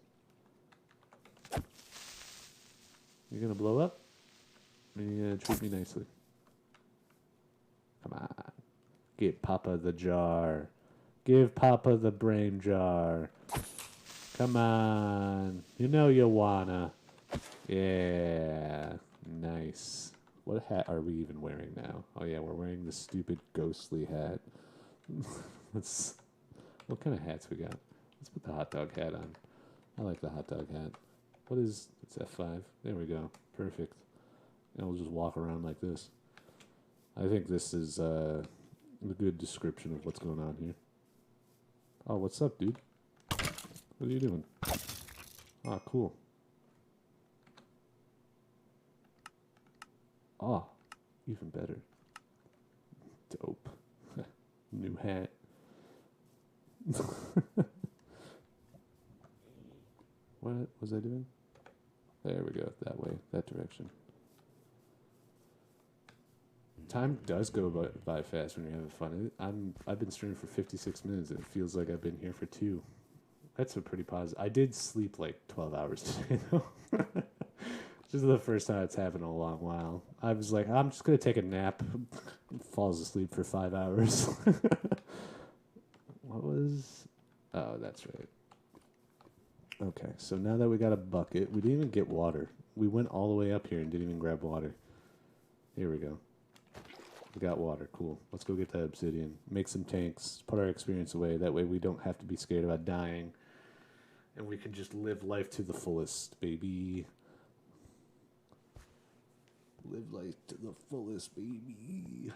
You gonna blow up? Or you gonna treat me nicely? Come on. Give Papa the jar. Give Papa the brain jar. Come on. You know you wanna. Yeah. Nice. What hat are we even wearing now? Oh yeah, we're wearing the stupid ghostly hat. What kind of hats we got? Let's put the hot dog hat on. I like the hot dog hat. It's F5. There we go. Perfect. And we'll just walk around like this. I think this is a good description of what's going on here. Oh, what's up, dude? What are you doing? Ah, cool. Ah, even better. Dope. New hat. What was I doing? There we go. That way. That direction. Time does go by fast when you're having fun. I've been streaming for 56 minutes and it feels like I've been here for 2. That's a pretty positive. I did sleep like 12 hours today though. This is the first time it's happened in a long while. I was like, I'm just gonna take a nap. Falls asleep for 5 hours. Oh, that's right. Okay, so now that we got a bucket, we didn't even get water. We went all the way up here and didn't even grab water. Here we go. We got water. Cool. Let's go get that obsidian. Make some tanks. Put our experience away. That way we don't have to be scared about dying. And we can just live life to the fullest, baby. Live life to the fullest, baby.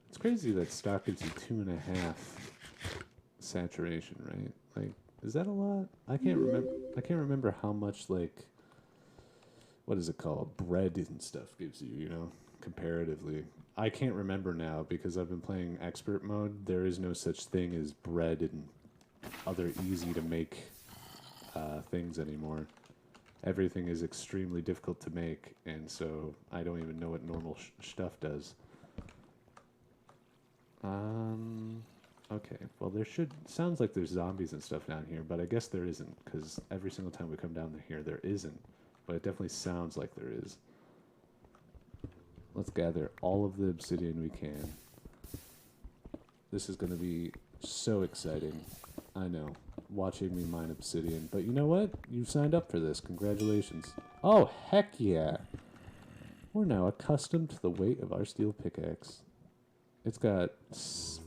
It's crazy that stock gives you 2.5 saturation, right? Like, is that a lot? I can't remember how much, like, what is it called? Bread and stuff gives you, comparatively. I can't remember now because I've been playing expert mode. There is no such thing as bread and other easy to make things anymore. Everything is extremely difficult to make, and so I don't even know what normal stuff does. Okay, well sounds like there's zombies and stuff down here, but I guess there isn't, because every single time we come down here, there isn't. But it definitely sounds like there is. Let's gather all of the obsidian we can. This is going to be so exciting. I know, watching me mine obsidian. But you know what? You signed up for this. Congratulations. Oh, heck yeah. We're now accustomed to the weight of our steel pickaxe. It's got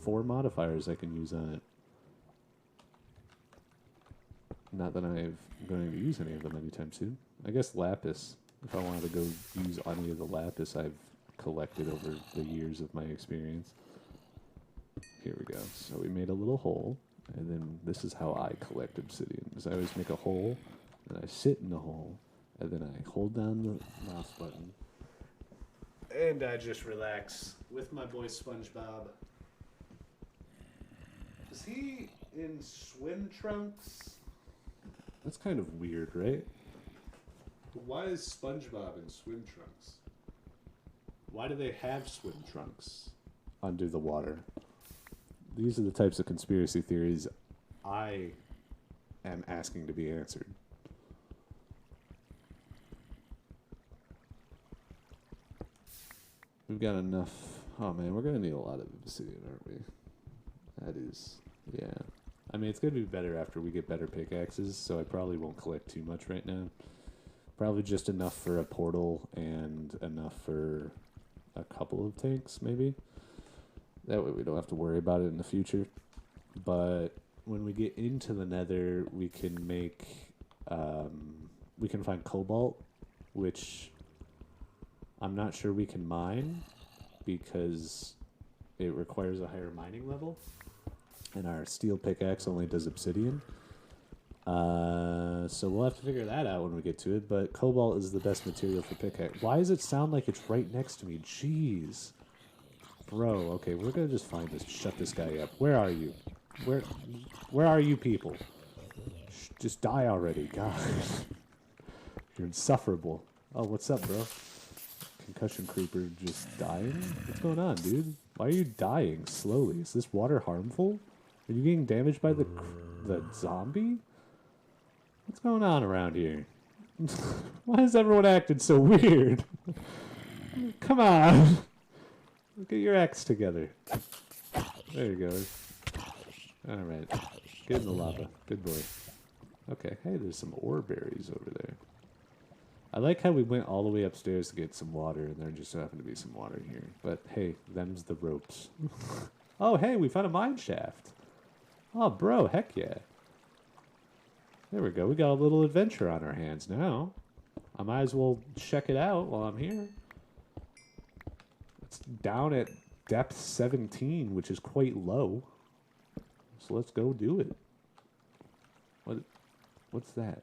4 modifiers I can use on it. Not that I'm going to use any of them anytime soon. I guess lapis. If I wanted to go use any of the lapis I've collected over the years of my experience. Here we go. So we made a little hole. And then this is how I collect obsidian. Is I always make a hole. And I sit in the hole. And then I hold down the mouse button. And I just relax with my boy SpongeBob. Is he in swim trunks? That's kind of weird, right? Why is SpongeBob in swim trunks? Why do they have swim trunks under the water? These are the types of conspiracy theories I am asking to be answered. We've got enough. Oh man, we're going to need a lot of obsidian, aren't we? That is, yeah. I mean, it's going to be better after we get better pickaxes, so I probably won't collect too much right now. Probably just enough for a portal and enough for a couple of tanks, maybe. That way we don't have to worry about it in the future. But when we get into the nether, we can make, we can find cobalt, which I'm not sure we can mine because it requires a higher mining level. And our steel pickaxe only does obsidian. So we'll have to figure that out when we get to it. But cobalt is the best material for pickaxe. Why does it sound like it's right next to me? Jeez. Bro, okay, we're gonna just find this, shut this guy up. Where are you? Where where are you people? Just die already, God. You're insufferable. Oh, what's up, bro? Concussion creeper just dying? What's going on, dude? Why are you dying slowly? Is this water harmful? Are you getting damaged by the zombie? What's going on around here? Why is everyone acting so weird? Come on. Get your acts together. There you go. Alright. Get in the lava. Good boy. Okay, hey, there's some ore berries over there. I like how we went all the way upstairs to get some water, and there just happened to be some water here. But hey, them's the ropes. Oh, hey, we found a mine shaft. Oh, bro, heck yeah. There we go. We got a little adventure on our hands now. I might as well check it out while I'm here. It's down at depth 17, which is quite low. So let's go do it. What's that?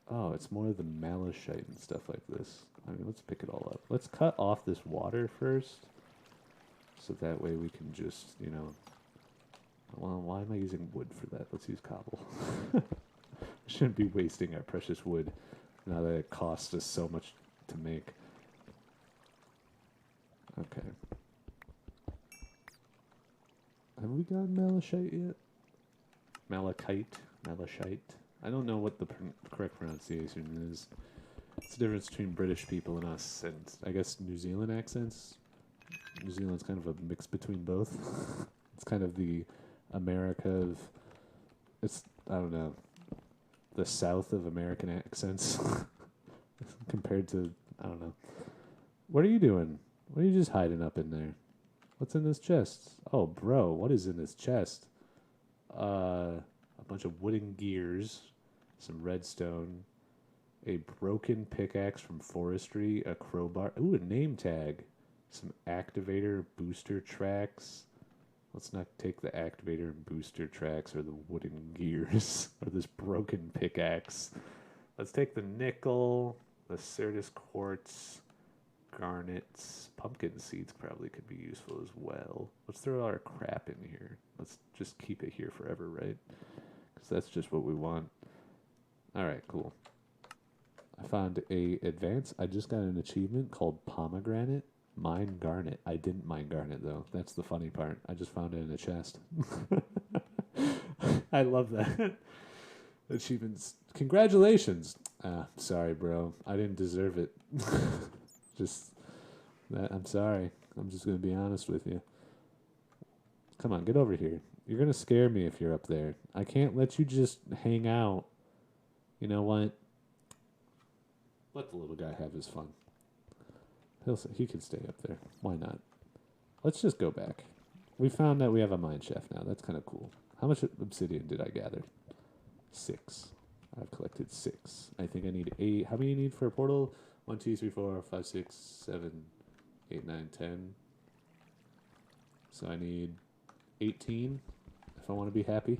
Oh, it's more of the malachite and stuff like this. I mean, let's pick it all up. Let's cut off this water first. So that way we can just, you know... Well, why am I using wood for that? Let's use cobble. Shouldn't be wasting our precious wood now that it costs us so much to make. Okay. Have we gotten malachite yet? Malachite. I don't know what the correct pronunciation is. It's the difference between British people and us, and I guess New Zealand accents. New Zealand's kind of a mix between both. It's kind of the America of... It's, I don't know, the South of American accents compared to, I don't know. What are you doing? What are you just hiding up in there? What's in this chest? Oh, bro, what is in this chest? A bunch of wooden gears, some redstone, a broken pickaxe from forestry, a crowbar. Ooh, a name tag. Some activator booster tracks. Let's not take the activator and booster tracks or the wooden gears or this broken pickaxe. Let's take the nickel, the Certus quartz, garnets, pumpkin seeds probably could be useful as well. Let's throw our crap in here. Let's just keep it here forever, right? Because that's just what we want. Alright, cool. I found a advance. I just got an achievement called pomegranate. Mine garnet. I didn't mine garnet though. That's the funny part. I just found it in a chest. I love that. Achievements. Congratulations. Sorry, bro. I didn't deserve it. Just that. I'm sorry. I'm just gonna be honest with you. Come on, get over here. You're gonna scare me if you're up there. I can't let you just hang out. You know what? Let the little guy have his fun. He can stay up there. Why not? Let's just go back. We found that we have a mine shaft now. That's kind of cool. How much obsidian did I gather? 6. I've collected 6. I think I need 8. How many do you need for a portal? 1, 2, 3, 4, 5, 6, 7, 8, 9, 10. So I need 18 if I want to be happy.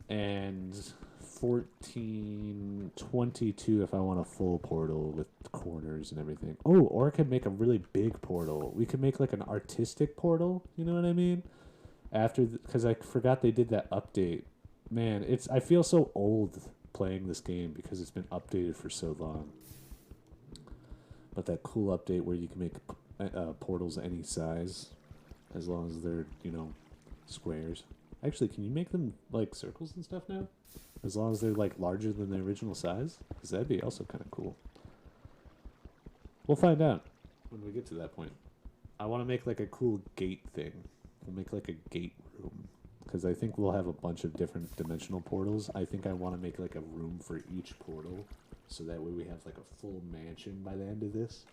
And 14, 22 if I want a full portal with corners and everything. Oh, or I could make a really big portal. We could make like an artistic portal, you know what I mean? Because I forgot they did that update. Man, I feel so old playing this game because it's been updated for so long. But that cool update where you can make portals any size as long as they're, you know, squares. Actually, can you make them like circles and stuff now? As long as they're like larger than the original size? Because that'd be also kind of cool. We'll find out when we get to that point. I want to make like a cool gate thing. We'll make like a gate room. Because I think we'll have a bunch of different dimensional portals. I think I want to make like a room for each portal. So that way we have like a full mansion by the end of this.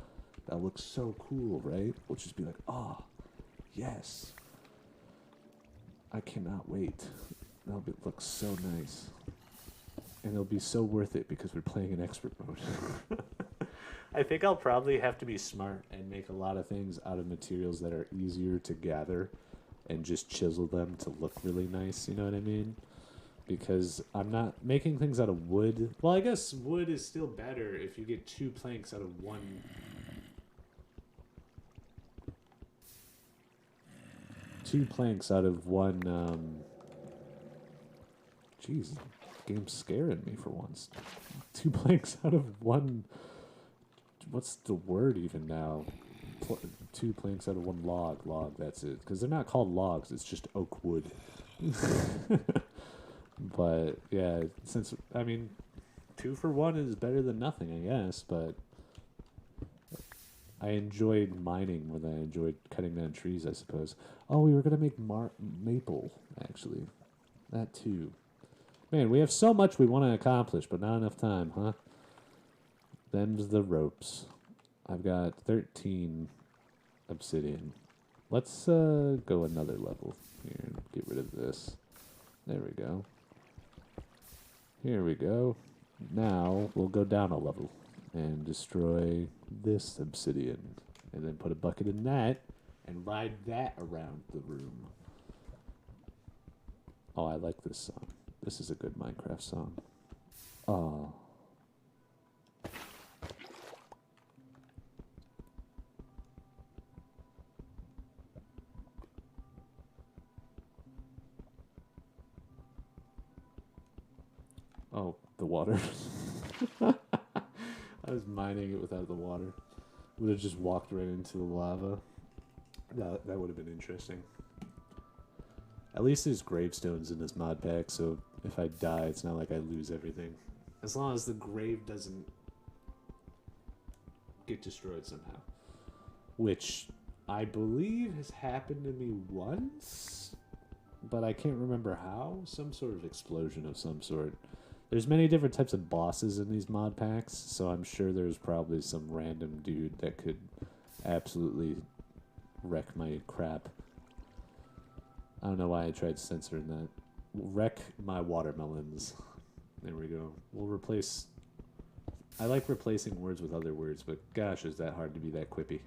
That looks so cool, right? We'll just be like, oh, Yes. I cannot wait. Look so nice. And it'll be so worth it because we're playing in expert mode. I think I'll probably have to be smart and make a lot of things out of materials that are easier to gather and just chisel them to look really nice, you know what I mean? Because I'm not making things out of wood. Well, I guess wood is still better if you get two planks out of one. Two planks out of one. Jeez, game's scaring me for once. Two planks out of one. What's the word even now? Two planks out of one log. Log, that's it. Because they're not called logs, it's just oak wood. But, yeah, since, I mean, 2 for 1 is better than nothing, I guess, but I enjoyed mining more than I enjoyed cutting down trees, I suppose. Oh, we were going to make maple, actually. That, too. Man, we have so much we want to accomplish, but not enough time, huh? Them's the ropes. I've got 13 obsidian. Let's go another level here and get rid of this. There we go. Here we go. Now we'll go down a level and destroy this obsidian. And then put a bucket in that and ride that around the room. Oh, I like this song. This is a good Minecraft song. Oh. Oh, the water. I was mining it without the water. Would have just walked right into the lava. That would have been interesting. At least there's gravestones in this mod pack, so if I die, it's not like I lose everything. As long as the grave doesn't get destroyed somehow. Which I believe has happened to me once, but I can't remember how. Some sort of explosion of some sort. There's many different types of bosses in these mod packs, so I'm sure there's probably some random dude that could absolutely wreck my crap. I don't know why I tried censoring that. Wreck my watermelons. There we go. We'll replace... I like replacing words with other words, but gosh, is that hard to be that quippy.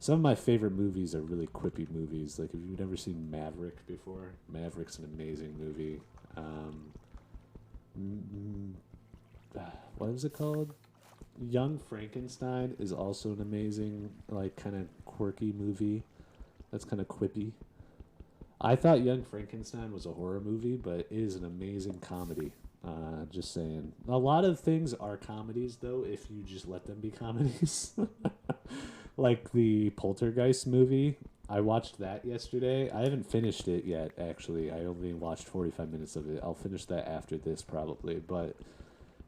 Some of my favorite movies are really quippy movies. Like, if you've never seen Maverick before, Maverick's an amazing movie. What was it called? Young Frankenstein is also an amazing, like, kind of quirky movie. That's kind of quippy. I thought Young Frankenstein was a horror movie, but it is an amazing comedy. Just saying. A lot of things are comedies, though, if you just let them be comedies. Like the Poltergeist movie. I watched that yesterday. I haven't finished it yet, actually. I only watched 45 minutes of it. I'll finish that after this, probably. But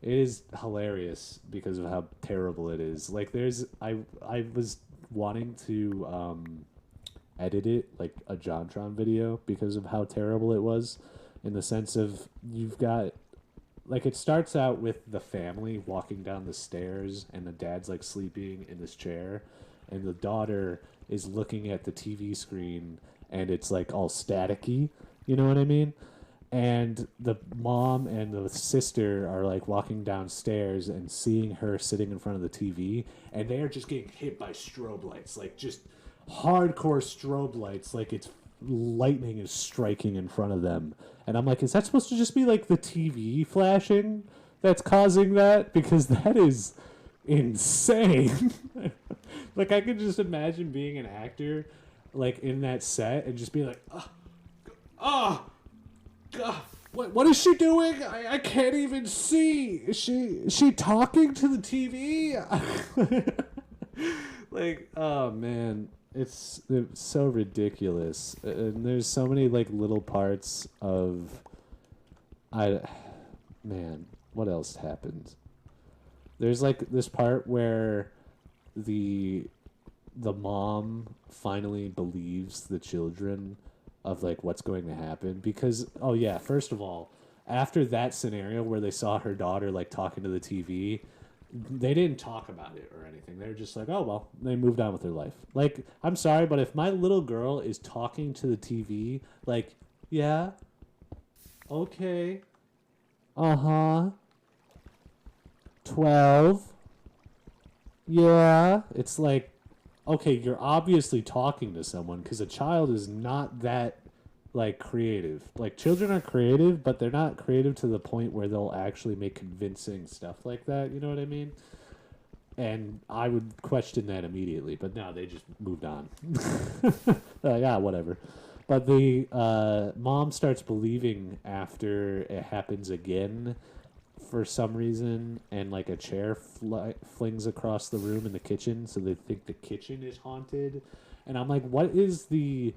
it is hilarious because of how terrible it is. Like, I was wanting to edit it, like a JonTron video, because of how terrible it was. In the sense of, you've got... Like, it starts out with the family walking down the stairs, and the dad's, like, sleeping in this chair, and the daughter is looking at the TV screen, and it's, like, all staticky, you know what I mean? And the mom and the sister are, like, walking downstairs and seeing her sitting in front of the TV, and they are just getting hit by strobe lights, like, just hardcore strobe lights, like it's lightning is striking in front of them. And I'm like, is that supposed to just be like the TV flashing that's causing that? Because that is insane. Like, I could just imagine being an actor, like, in that set and just be like, God, what is she doing? I can't even see. Is she talking to the TV? Like, oh man. It's so ridiculous, and there's so many like little parts of, man, what else happened? There's like this part where the mom finally believes the children of like what's going to happen, because oh yeah, first of all, after that scenario where they saw her daughter like talking to the TV, they didn't talk about it or anything. They're just like, oh well, they moved on with their life. Like, I'm sorry, but if my little girl is talking to the TV, like, yeah, okay, uh huh, 12, yeah, it's like, okay, you're obviously talking to someone because a child is not that like creative. Like children are creative, but they're not creative to the point where they'll actually make convincing stuff like that. You know what I mean? And I would question that immediately, but no, they just moved on. They're like, ah, whatever. But the mom starts believing after it happens again for some reason, and like a chair flings across the room in the kitchen, so they think the kitchen is haunted. And I'm like, what is the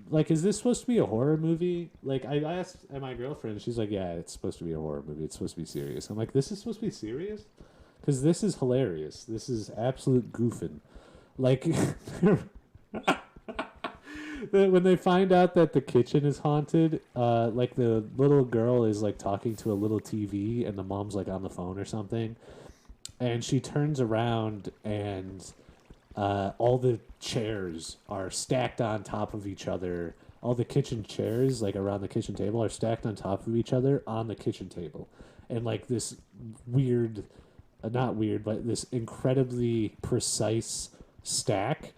like? Is this supposed to be a horror movie? Like, I asked my girlfriend, she's like, yeah, it's supposed to be a horror movie. It's supposed to be serious. I'm like, this is supposed to be serious because this is hilarious. This is absolute goofing. Like, when they find out that the kitchen is haunted, like the little girl is like talking to a little TV, and the mom's like on the phone or something, and she turns around and all the chairs are stacked on top of each other. All the kitchen chairs, like around the kitchen table, are stacked on top of each other on the kitchen table, and like this weird, not weird, but this incredibly precise stack.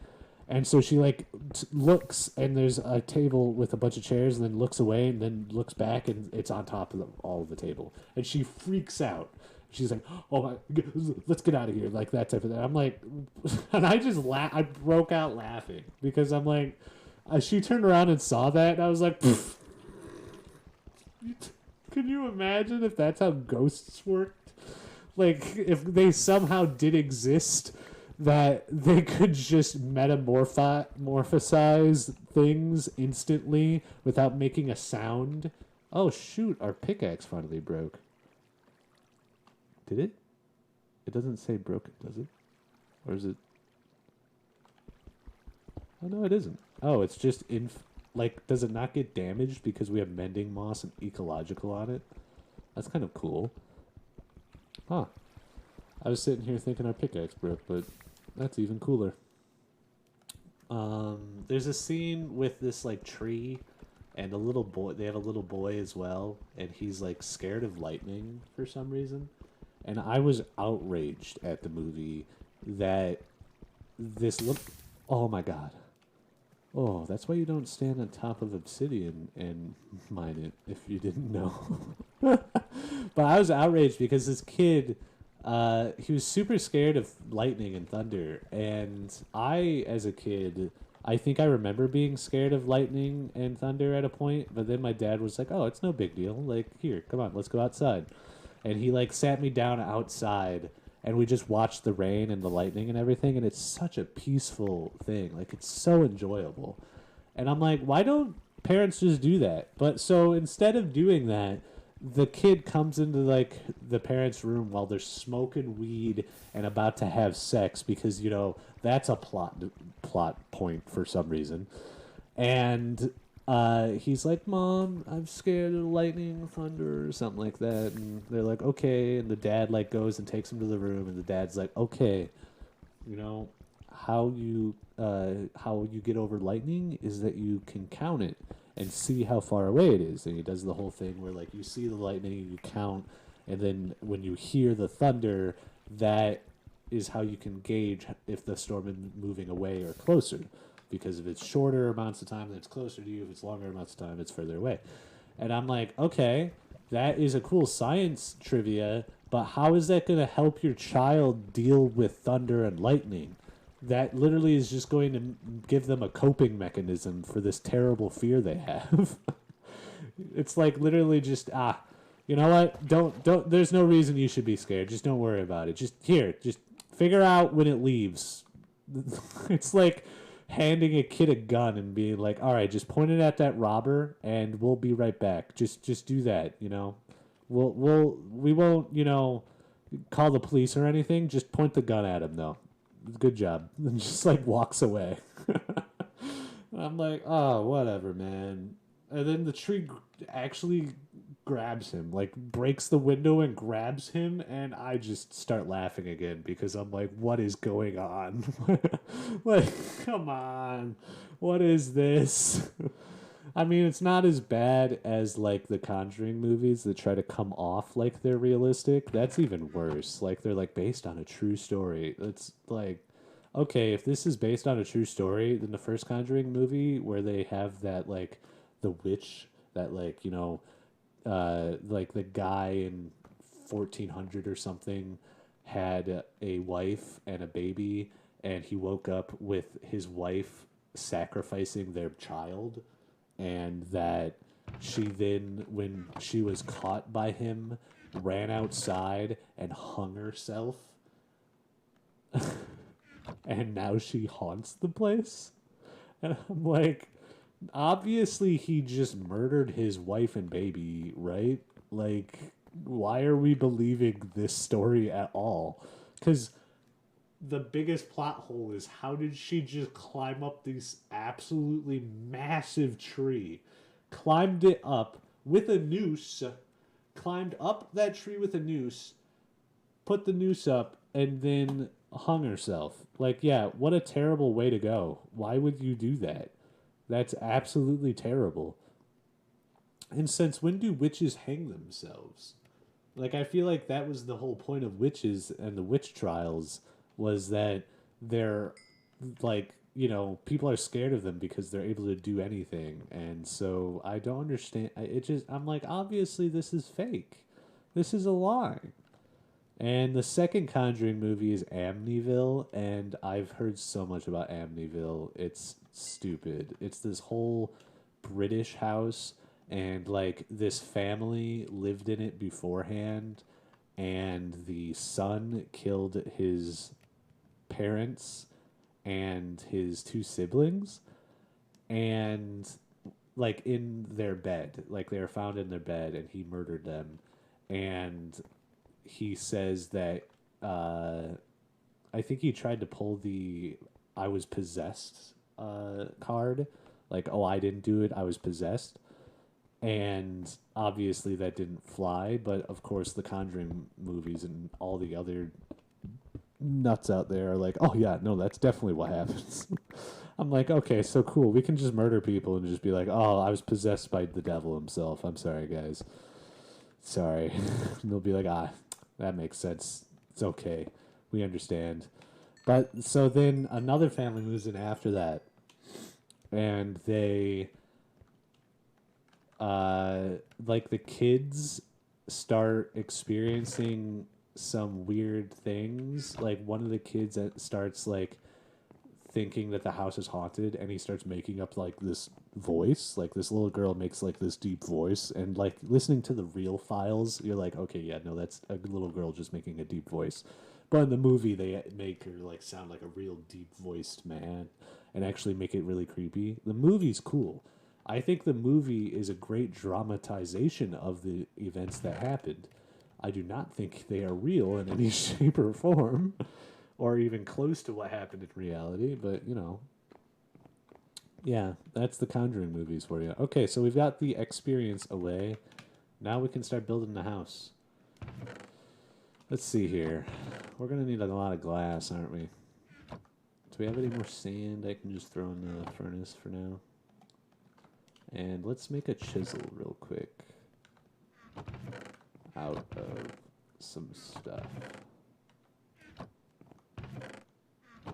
And so she like looks, and there's a table with a bunch of chairs, and then looks away, and then looks back, and it's on top of all of the table, and she freaks out. She's like, "Oh my, let's get out of here!" Like that type of thing. I'm like, and I just I broke out laughing because I'm like, she turned around and saw that, and I was like, "Pfft." Can you imagine if that's how ghosts worked? Like if they somehow did exist, that they could just metamorphosize things instantly without making a sound. Oh shoot, our pickaxe finally broke. Did it? It doesn't say broken, does it? Or is it? Oh no, it isn't. Oh, it's just like, does it not get damaged because we have mending moss and ecological on it? That's kind of cool. Huh. I was sitting here thinking our pickaxe broke, but that's even cooler. There's a scene with this like tree and a little boy. They have a little boy as well, and he's like scared of lightning for some reason. And I was outraged at the movie that this look. Oh my god. Oh, that's why you don't stand on top of obsidian and mine it if you didn't know. But I was outraged because this kid, he was super scared of lightning and thunder. And I, as a kid, I think I remember being scared of lightning and thunder at a point. But then my dad was like, oh, it's no big deal. Like, here, come on, let's go outside. And he, like, sat me down outside. And we just watched the rain and the lightning and everything. And it's such a peaceful thing. Like, it's so enjoyable. And I'm like, why don't parents just do that? But so instead of doing that, the kid comes into like the parents' room while they're smoking weed and about to have sex because that's a plot point for some reason, and he's like, "Mom, I'm scared of lightning, thunder, or something like that." And they're like, "Okay," and the dad like goes and takes him to the room, and the dad's like, "Okay, you know how you get over lightning is that you can count it and see how far away it is." And he does the whole thing where like you see the lightning, you count, and then when you hear the thunder, that is how you can gauge if the storm is moving away or closer. Because if it's shorter amounts of time, then it's closer to you. If it's longer amounts of time, it's further away. And I'm like, okay, that is a cool science trivia, but how is that going to help your child deal with thunder and lightning? That literally is just going to give them a coping mechanism for this terrible fear they have. It's like literally just you know what? Don't. There's no reason you should be scared. Just don't worry about it. Just figure out when it leaves. It's like handing a kid a gun and being like, "All right, just point it at that robber, and we'll be right back. Just do that. We won't call the police or anything. Just point the gun at him though. Good job." And just like walks away. I'm like, oh, whatever, man. And then the tree actually grabs him, like breaks the window and grabs him, and I just start laughing again because I'm like, what is going on? Like, come on. What is this? I mean, it's not as bad as like the Conjuring movies that try to come off like they're realistic. That's even worse. Like they're like based on a true story. It's like, okay, if this is based on a true story, then the first Conjuring movie where they have that like the witch that like, like the guy in 1400 or something had a wife and a baby, and he woke up with his wife sacrificing their child, and that she then, when she was caught by him, ran outside and hung herself, and now she haunts the place. And I'm like, obviously he just murdered his wife and baby, right? Like, why are we believing this story at all? Because the biggest plot hole is, how did she just climb up this absolutely massive tree, climbed it up with a noose, climbed up that tree with a noose, put the noose up, and then hung herself? Like, yeah, what a terrible way to go. Why would you do that? That's absolutely terrible. And since when do witches hang themselves? Like, I feel like that was the whole point of witches and the witch trials, was that they're like, people are scared of them because they're able to do anything. And so I don't understand. I'm like, obviously this is fake. This is a lie. And the second Conjuring movie is Amityville, and I've heard so much about Amityville. It's stupid. It's this whole British house, and like this family lived in it beforehand, and the son killed his parents and his two siblings, and like in their bed, like they were found in their bed, and he murdered them. And he says that I think he tried to pull the "I was possessed" card, like, oh, I didn't do it, I was possessed, and obviously that didn't fly. But of course, the Conjuring movies and all the other nuts out there are like, oh yeah, no, that's definitely what happens. I'm like, okay, so cool. We can just murder people and just be like, oh, I was possessed by the devil himself. I'm sorry, guys. Sorry. They'll be like, that makes sense. It's okay. We understand. But so then another family moves in after that, and they, like the kids start experiencing some weird things. Like one of the kids that starts like thinking that the house is haunted, and he starts making up like this voice. Like this little girl makes like this deep voice, and like listening to the real files, you're like, okay, yeah, no, that's a little girl just making a deep voice. But in the movie, they make her like sound like a real deep voiced man, and actually make it really creepy. The movie's cool. I think the movie is a great dramatization of the events that happened. I do not think they are real in any shape or form, or even close to what happened in reality. But yeah, that's the Conjuring movies for you. Okay, so we've got the experience away. Now we can start building the house. Let's see here. We're gonna need a lot of glass, aren't we? Do we have any more sand I can just throw in the furnace for now? And let's make a chisel real quick out of some stuff.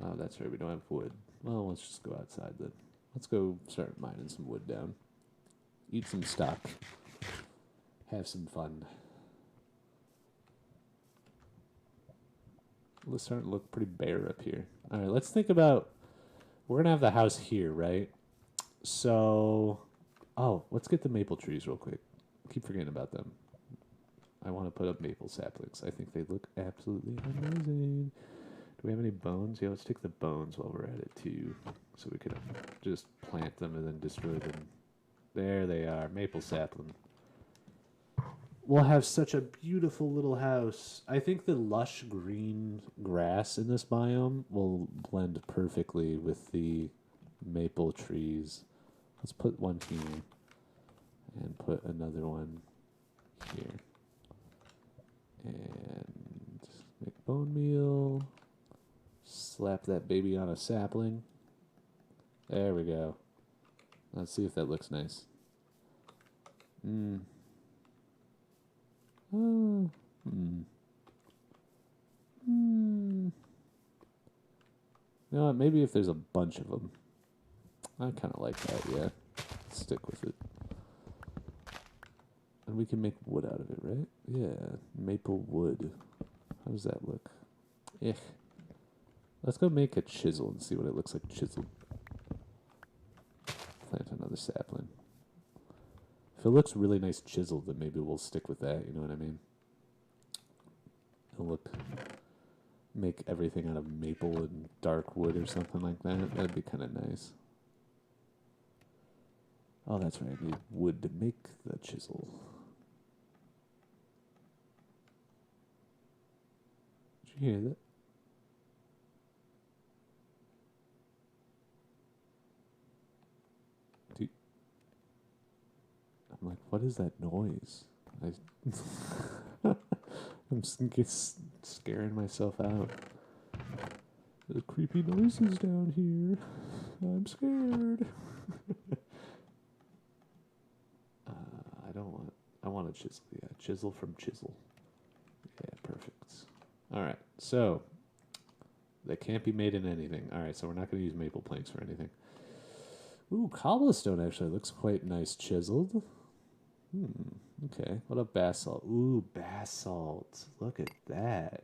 Oh, that's right, we don't have wood. Well, let's just go outside then. Let's go start mining some wood down. Eat some stock. Have some fun. Let's start to look pretty bare up here. Alright, let's think about... We're going to have the house here, right? So... Oh, let's get the maple trees real quick. I keep forgetting about them. I want to put up maple saplings. I think they look absolutely amazing. Do we have any bones? Yeah, let's take the bones while we're at it, too. So we could just plant them and then destroy them. There they are. Maple sapling. We'll have such a beautiful little house. I think the lush green grass in this biome will blend perfectly with the maple trees. Let's put one here and put another one here. And make bone meal. Slap that baby on a sapling. There we go. Let's see if that looks nice. You know what? Maybe if there's a bunch of them. I kind of like that, yeah. Stick with it. And we can make wood out of it, right? Yeah, maple wood. How does that look? Eh. Let's go make a chisel and see what it looks like chiseled. Plant another sapling. If it looks really nice chiseled, then maybe we'll stick with that, you know what I mean? It'll look... Make everything out of maple and dark wood or something like that. That'd be kind of nice. Oh, that's right. I need wood to make the chisel. Did you hear that? I'm like, what is that noise? I'm scaring myself out. The creepy noises down here. I'm scared. I want a chisel. Yeah, chisel from chisel. Yeah, perfect. All right, so that can't be made in anything. All right, so we're not going to use maple planks for anything. Ooh, cobblestone actually looks quite nice chiseled. Okay, what about basalt? Ooh, basalt. Look at that.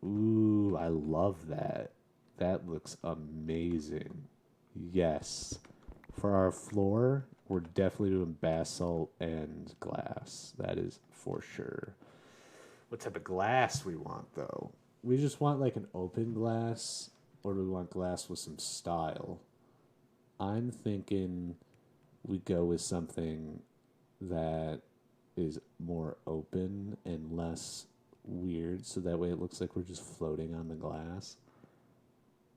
Ooh, I love that. That looks amazing. Yes. For our floor, we're definitely doing basalt and glass. That is for sure. What type of glass we want, though? We just want like an open glass, or do we want glass with some style? I'm thinking we go with something that is more open and less weird, so that way it looks like we're just floating on the glass.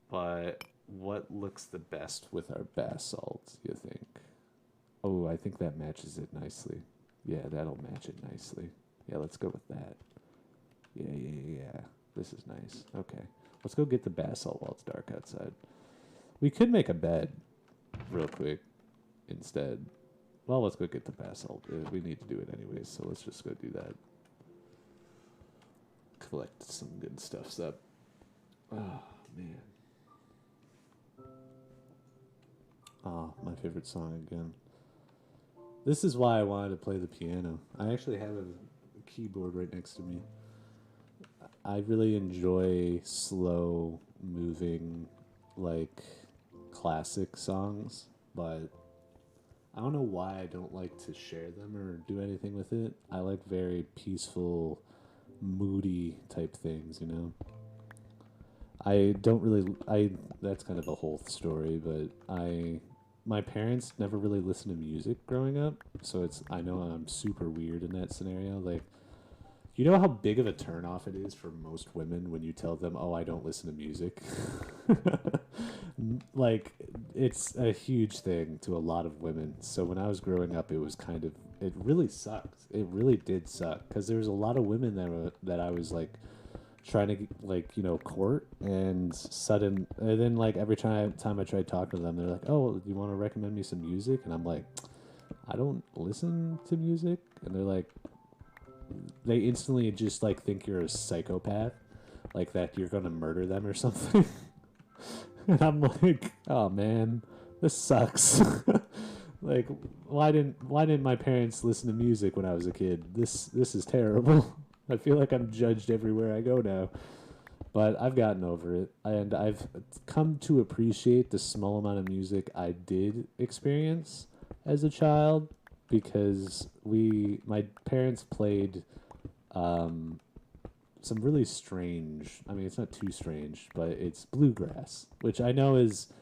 But what looks the best with our basalt, you think? Oh, I think that matches it nicely. Yeah, that'll match it nicely. Yeah, let's go with that. Yeah. This is nice. Okay. Let's go get the basalt while it's dark outside. We could make a bed real quick instead. Well, let's go get the basalt. We need to do it anyways, so let's just go do that. Collect some good stuffs up. Oh, man. Oh, my favorite song again. This is why I wanted to play the piano. I actually have a keyboard right next to me. I really enjoy slow moving, like, classic songs, but I don't know why I don't like to share them or do anything with it. I like very peaceful, moody type things, you know? I don't really, that's kind of a whole story, but my parents never really listened to music growing up, so I know I'm super weird in that scenario. Like, you know how big of a turnoff it is for most women when you tell them, "Oh, I don't listen to music." Like, it's a huge thing to a lot of women. So when I was growing up, it really sucked. It really did suck because there was a lot of women that I was like trying to court, and then like every time I tried talking to them, they're like, "Oh, do you want to recommend me some music?" And I'm like, "I don't listen to music," and they're like, they instantly just like think you're a psychopath, like that you're gonna murder them or something. And I'm like, oh man, this sucks. Like, why didn't my parents listen to music when I was a kid? This is terrible. I feel like I'm judged everywhere I go now. But I've gotten over it, and I've come to appreciate the small amount of music I did experience as a child, because my parents played some really strange, I mean, it's not too strange, but it's bluegrass, which I know is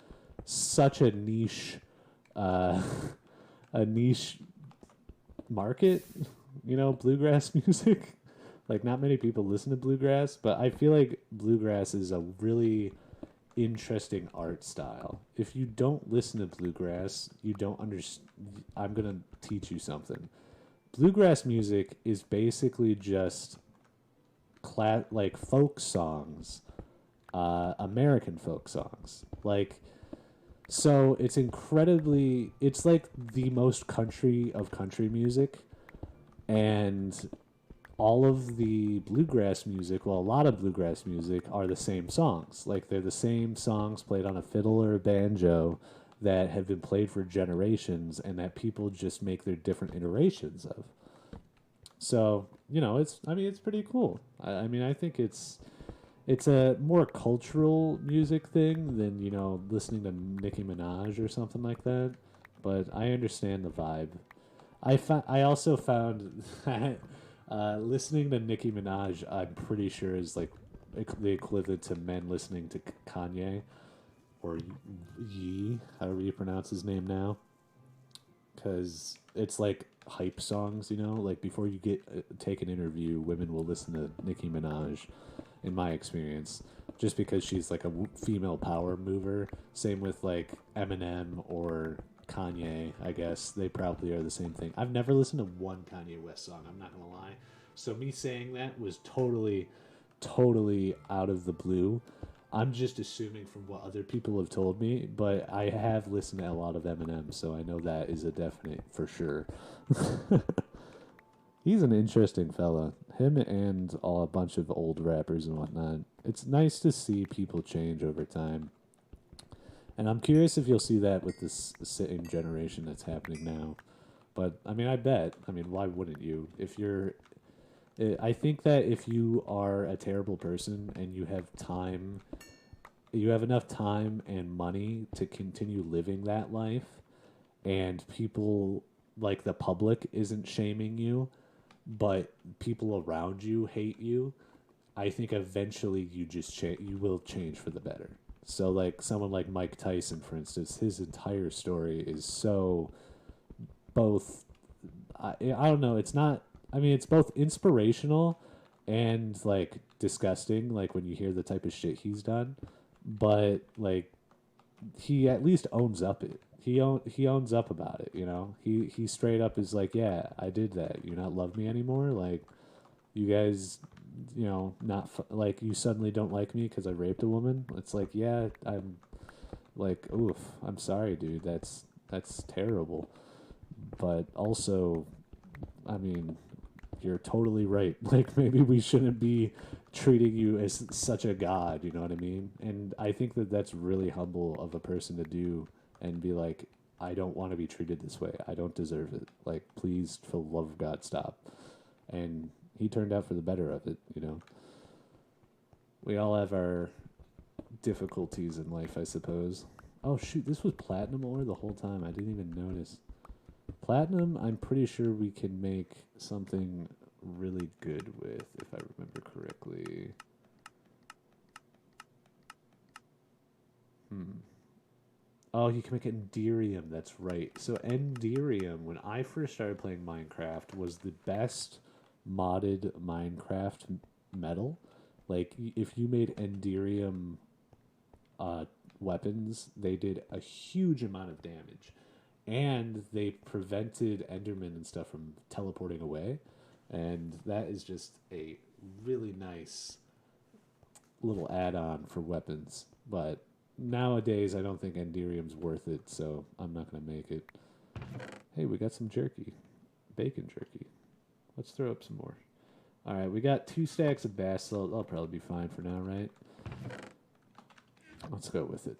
such a niche a niche market, bluegrass music. Like, not many people listen to bluegrass, but I feel like bluegrass is a really interesting art style. If you don't listen to bluegrass, you don't understand. I'm gonna teach you something. Bluegrass music is basically just like folk songs, American folk songs. Like, so it's incredibly. It's like the most country of country music, and all of the bluegrass music, well, a lot of bluegrass music are the same songs. Like they're the same songs played on a fiddle or a banjo that have been played for generations and that people just make their different iterations of. So, it's I mean it's pretty cool. I mean I think it's a more cultural music thing than, listening to Nicki Minaj or something like that. But I understand the vibe. I also found that listening to Nicki Minaj, I'm pretty sure is like the equivalent to men listening to Kanye or Yee, however you pronounce his name now, because it's like hype songs. Like before you get take an interview, women will listen to Nicki Minaj, in my experience, just because she's like a female power mover. Same with like Eminem or Kanye, I guess. They probably are the same thing. I've never listened to one Kanye West song, I'm not going to lie. So me saying that was totally, totally out of the blue. I'm just assuming from what other people have told me, but I have listened to a lot of Eminem, so I know that is a definite for sure. He's an interesting fella. Him and a bunch of old rappers and whatnot. It's nice to see people change over time. And I'm curious if you'll see that with this same generation that's happening now. But I mean, I bet. I mean, why wouldn't you? I think that if you are a terrible person and you have time, you have enough time and money to continue living that life, and people like the public isn't shaming you, but people around you hate you, I think eventually you will change for the better. So like someone like Mike Tyson, for instance, his entire story is so both. I don't know. It's not. I mean, it's both inspirational and like disgusting. Like when you hear the type of shit he's done, but like he at least owns up it. He owns up about it. He straight up is like, yeah, I did that. You not love me anymore. Like you guys, not like you suddenly don't like me because I raped a woman. It's like, yeah, I'm like, oof, I'm sorry, dude. That's terrible. But also, I mean, you're totally right. Like maybe we shouldn't be treating you as such a god. You know what I mean? And I think that that's really humble of a person to do and be like, I don't want to be treated this way. I don't deserve it. Like, please, for the love of God, stop. And he turned out for the better of it. We all have our difficulties in life, I suppose. Oh, shoot, this was platinum ore the whole time. I didn't even notice. Platinum, I'm pretty sure we can make something really good with, if I remember correctly. Oh, you can make Enderium. That's right. So Enderium, when I first started playing Minecraft, was the best modded Minecraft metal. Like if you made Enderium weapons, they did a huge amount of damage, and they prevented Endermen and stuff from teleporting away. And that is just a really nice little add-on for weapons. But nowadays, I don't think Enderium's worth it, so I'm not going to make it. Hey, we got some jerky. Bacon jerky. Let's throw up some more. All right, we got 2 stacks of bass. I'll probably be fine for now, right? Let's go with it.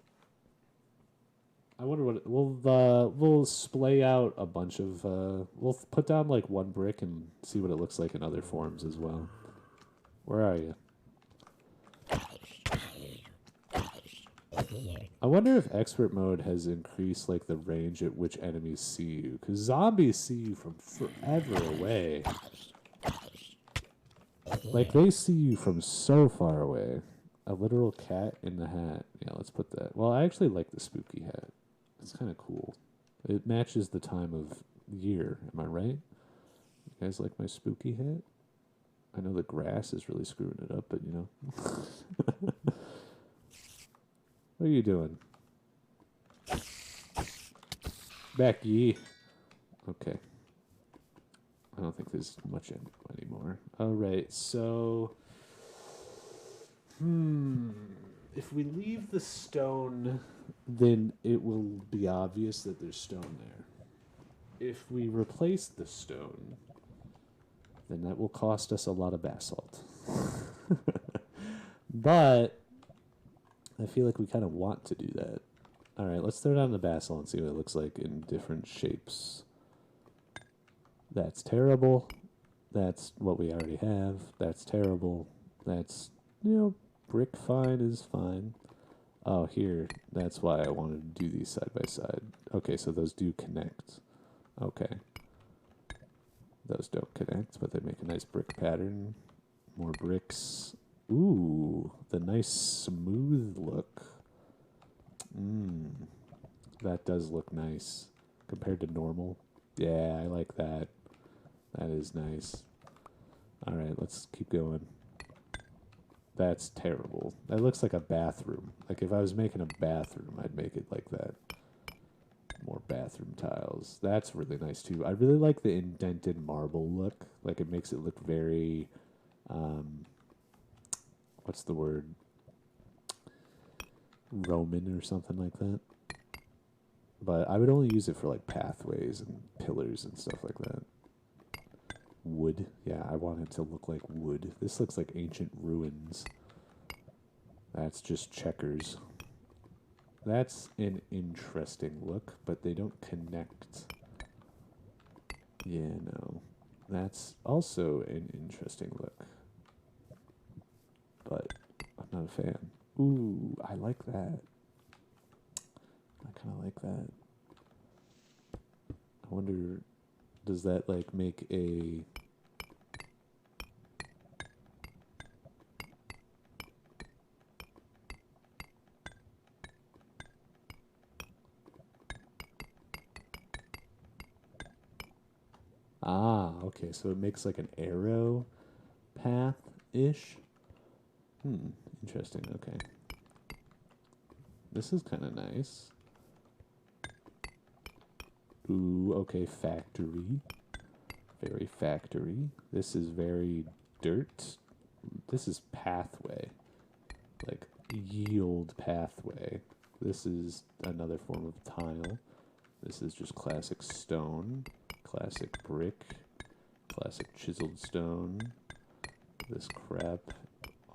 I wonder what we'll splay out a bunch of. We'll put down like 1 brick and see what it looks like in other forms as well. Where are you? I wonder if expert mode has increased like the range at which enemies see you, because zombies see you from forever away. Like they see you from so far away. A literal cat in the hat. Yeah, let's put that. Well, I actually like the spooky hat. It's kind of cool. It matches the time of year. Am I right? You guys like my spooky hat? I know the grass is really screwing it up, but What are you doing? Becky. Okay. I don't think there's much anymore. All right, so... If we leave the stone, then it will be obvious that there's stone there. If we replace the stone, then that will cost us a lot of basalt. But I feel like we kind of want to do that. All right, let's throw down the basalt and see what it looks like in different shapes. That's terrible. That's what we already have. That's terrible. That's, brick fine is fine. Oh, here. That's why I wanted to do these side by side. Okay, so those do connect. Okay. Those don't connect, but they make a nice brick pattern. More bricks. Ooh, the nice smooth look. That does look nice compared to normal. Yeah, I like that. That is nice. All right, let's keep going. That's terrible. That looks like a bathroom. Like if I was making a bathroom, I'd make it like that. More bathroom tiles. That's really nice too. I really like the indented marble look. Like it makes it look very, what's the word? Roman or something like that. But I would only use it for like pathways and pillars and stuff like that. Wood. Yeah, I want it to look like wood. This looks like ancient ruins. That's just checkers. That's an interesting look, but they don't connect. Yeah, no. That's also an interesting look. But I'm not a fan. Ooh, I like that. I kind of like that. I wonder, does that like make a... Ah, okay, so it makes like an arrow path-ish? Interesting, okay. This is kind of nice. Ooh, okay, factory. Very factory. This is very dirt. This is pathway. Like, yield pathway. This is another form of tile. This is just classic stone. Classic brick. Classic chiseled stone. This crap.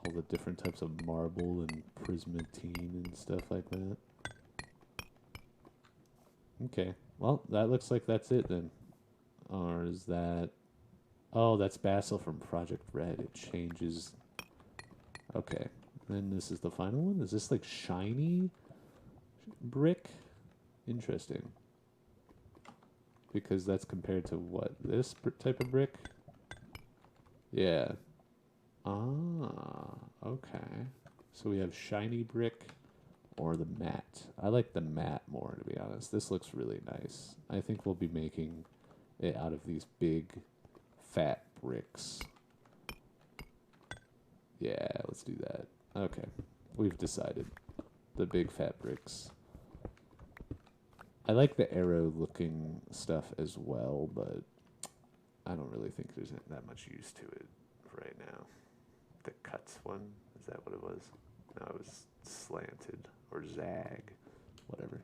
All the different types of marble and prismatine and stuff like that. Okay. Well, that looks like that's it then. Or is that... Oh, that's Basil from Project Red. It changes... Okay. Then this is the final one? Is this like shiny brick? Interesting. Because that's compared to what? This type of brick? Yeah. Ah, okay. So we have shiny brick or the matte. I like the matte more, to be honest. This looks really nice. I think we'll be making it out of these big, fat bricks. Yeah, let's do that. Okay, we've decided. The big fat bricks. I like the arrow looking stuff as well, but I don't really think there's that much use to it right now. The cuts one, is that what it was? No, it was slanted or zag, whatever.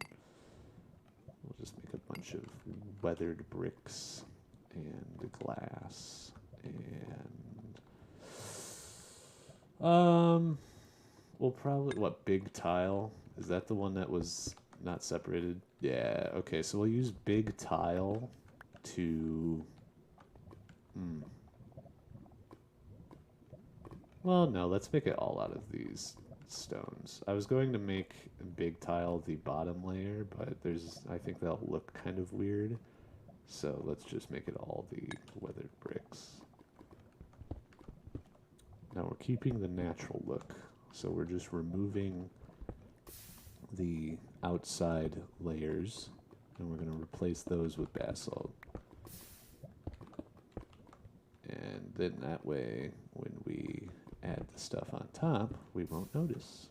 We'll just make a bunch of weathered bricks and glass and we'll probably, what, big tile? Is that the one that was not separated? Yeah, okay, so we'll use big tile to... Well, no, let's make it all out of these stones. I was going to make big tile the bottom layer, but I think that'll look kind of weird. So let's just make it all the weathered bricks. Now we're keeping the natural look. So we're just removing the outside layers, and we're going to replace those with basalt. And then that way, when we add the stuff on top, we won't notice.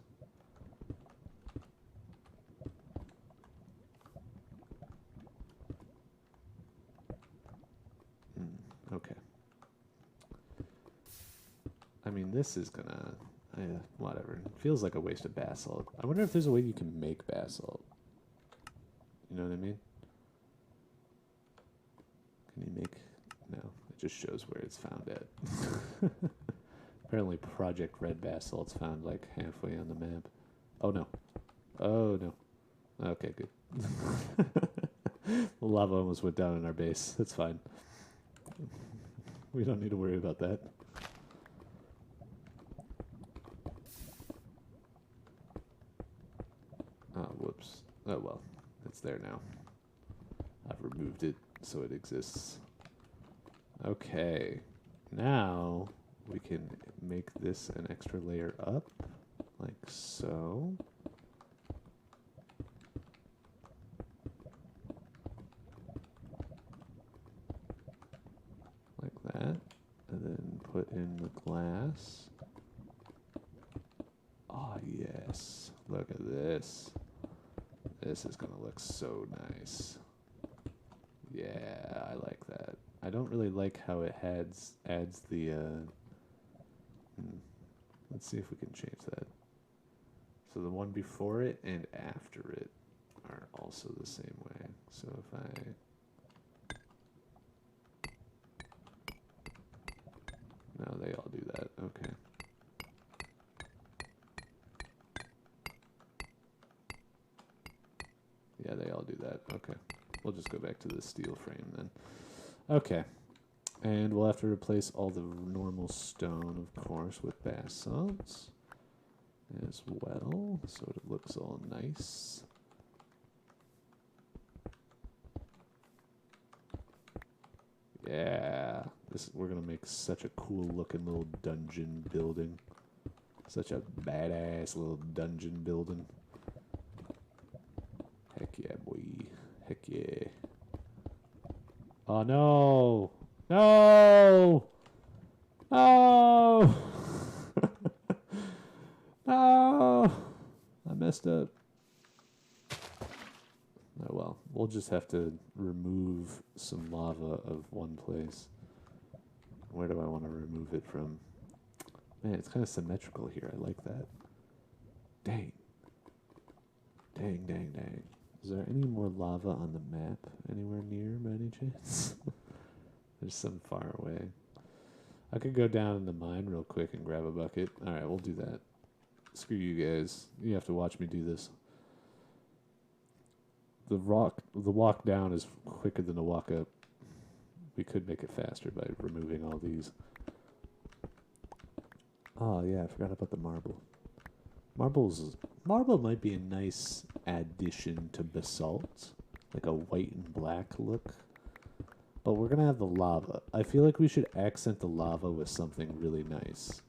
this is gonna... whatever. It feels like a waste of basalt. I wonder if there's a way you can make basalt. You know what I mean? Can you make... No, it just shows where it's found at. Apparently Project Red Basalt's found like halfway on the map. Oh no. Oh no. Okay, good. The lava almost went down in our base. That's fine. We don't need to worry about that. Oh, whoops. Oh well. It's there now. I've removed it so it exists. Okay. Now we can make this an extra layer up, like so. Like that. And then put in the glass. Oh, yes. Look at this. This is going to look so nice. Yeah, I like that. I don't really like how it adds the... Let's see if we can change that. So the one before it and after it are also the same way. So if I... No, they all do that. Okay. Yeah, they all do that. Okay. We'll just go back to the steel frame then. Okay. And we'll have to replace all the normal stone, of course, with basalt as well, so it looks all nice. Yeah, we're gonna make such a cool looking little dungeon building. Such a badass little dungeon building. Heck yeah, boy. Heck yeah. Oh no! No! No! No! I messed up. Oh well, we'll just have to remove some lava of one place. Where do I want to remove it from? Man, it's kind of symmetrical here. I like that. Dang. Dang, dang, dang. Is there any more lava on the map anywhere near by any chance? There's some far away. I could go down in the mine real quick and grab a bucket. Alright, we'll do that. Screw you guys. You have to watch me do this. The walk down is quicker than the walk up. We could make it faster by removing all these. Oh yeah, I forgot about the marble. Marble might be a nice addition to basalt, like a white and black look. But we're gonna have the lava. I feel like we should accent the lava with something really nice.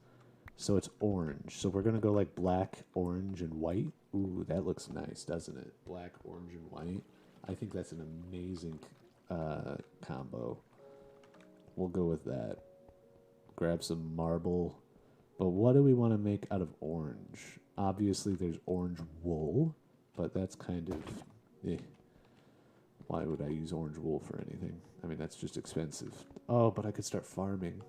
So it's orange. So we're gonna go like black, orange, and white. Ooh, that looks nice, doesn't it? Black, orange, and white. I think that's an amazing combo. We'll go with that. Grab some marble. But what do we want to make out of orange? Obviously, there's orange wool, but that's kind of... eh. Why would I use orange wool for anything? I mean, that's just expensive. Oh, but I could start farming.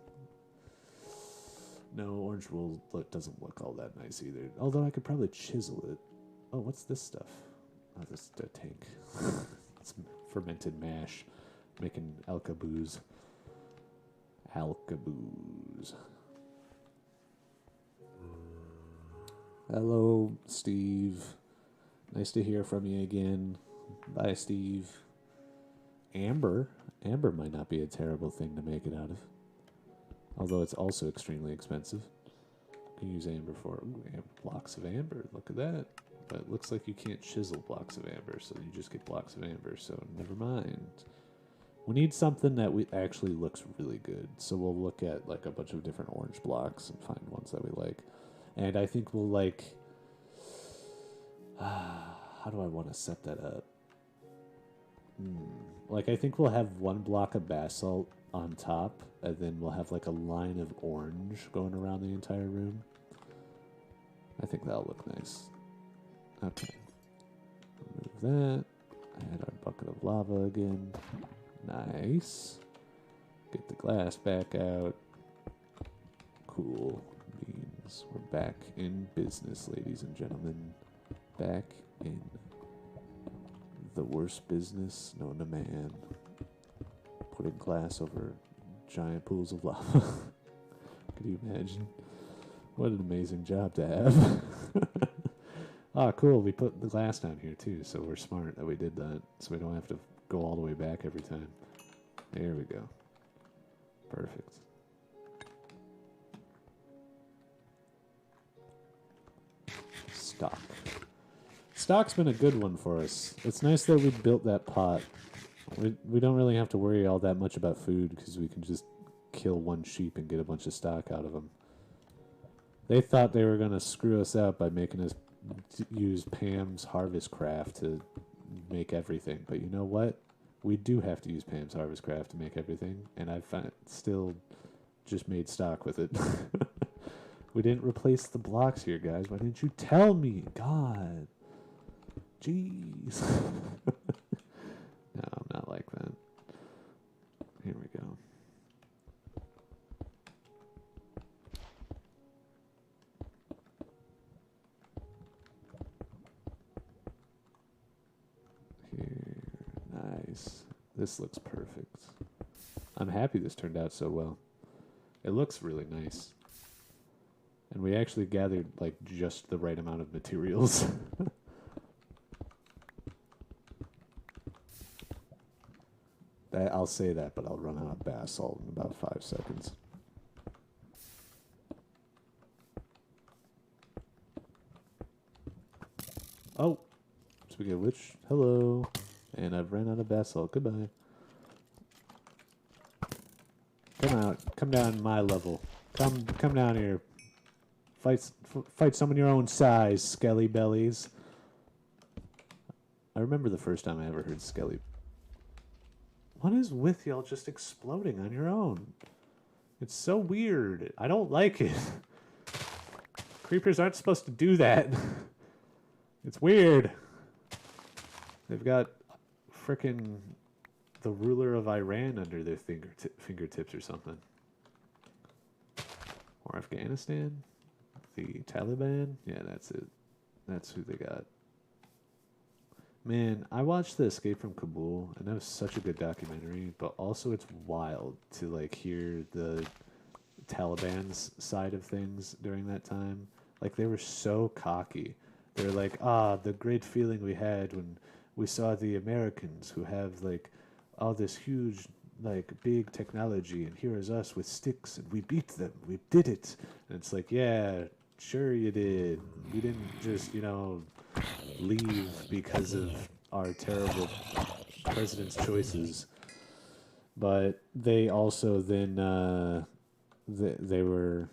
No, orange wool doesn't look all that nice either. Although I could probably chisel it. Oh, what's this stuff? Oh, this is a tank. It's fermented mash. Making alkaboos. Alkaboos. Hello, Steve. Nice to hear from you again. Bye, Steve. Amber. Amber might not be a terrible thing to make it out of. Although it's also extremely expensive. You can use amber for blocks of amber. Look at that. But it looks like you can't chisel blocks of amber, so you just get blocks of amber, so never mind. We need something that actually looks really good. So we'll look at like a bunch of different orange blocks and find ones that we like. And I think we'll like... how do I want to set that up? Like, I think we'll have one block of basalt on top, and then we'll have like a line of orange going around the entire room. I think that'll look nice. Okay. Remove that. Add our bucket of lava again. Nice. Get the glass back out. Cool beans. business. We're back in business, ladies and gentlemen. Back in the worst business known to man. Putting glass over giant pools of lava. Could you imagine? What an amazing job to have. Ah, cool. We put the glass down here too, so we're smart that we did that. So we don't have to go all the way back every time. There we go. Perfect. Stock. Stock's been a good one for us. It's nice that we built that pot. We don't really have to worry all that much about food because we can just kill one sheep and get a bunch of stock out of them. They thought they were going to screw us out by making us use Pam's Harvest Craft to make everything. But you know what? We do have to use Pam's Harvest Craft to make everything, and I've still just made stock with it. We didn't replace the blocks here, guys. Why didn't you tell me? God. Jeez. No, I'm not like that. Here we go. Here. Nice. This looks perfect. I'm happy this turned out so well. It looks really nice. And we actually gathered like just the right amount of materials. I'll say that, but I'll run out of basalt in about 5 seconds. Oh, speaking of which, hello. And I've ran out of basalt. Goodbye. Come down my level. Come down here. Fight someone your own size, skelly bellies. I remember the first time I ever heard skelly. What is with y'all just exploding on your own? It's so weird. I don't like it. Creepers aren't supposed to do that. It's weird. They've got frickin' the ruler of Iran under their fingertips or something. Or Afghanistan? The Taliban? Yeah, that's it. That's who they got. Man, I watched The Escape from Kabul, and that was such a good documentary, but also it's wild to, like, hear the Taliban's side of things during that time. Like, they were so cocky. They were like, the great feeling we had when we saw the Americans who have, like, all this huge, like, big technology, and here is us with sticks, and we beat them. We did it. And it's like, yeah, sure you did. You didn't just, leave because of our terrible president's choices. But they also then they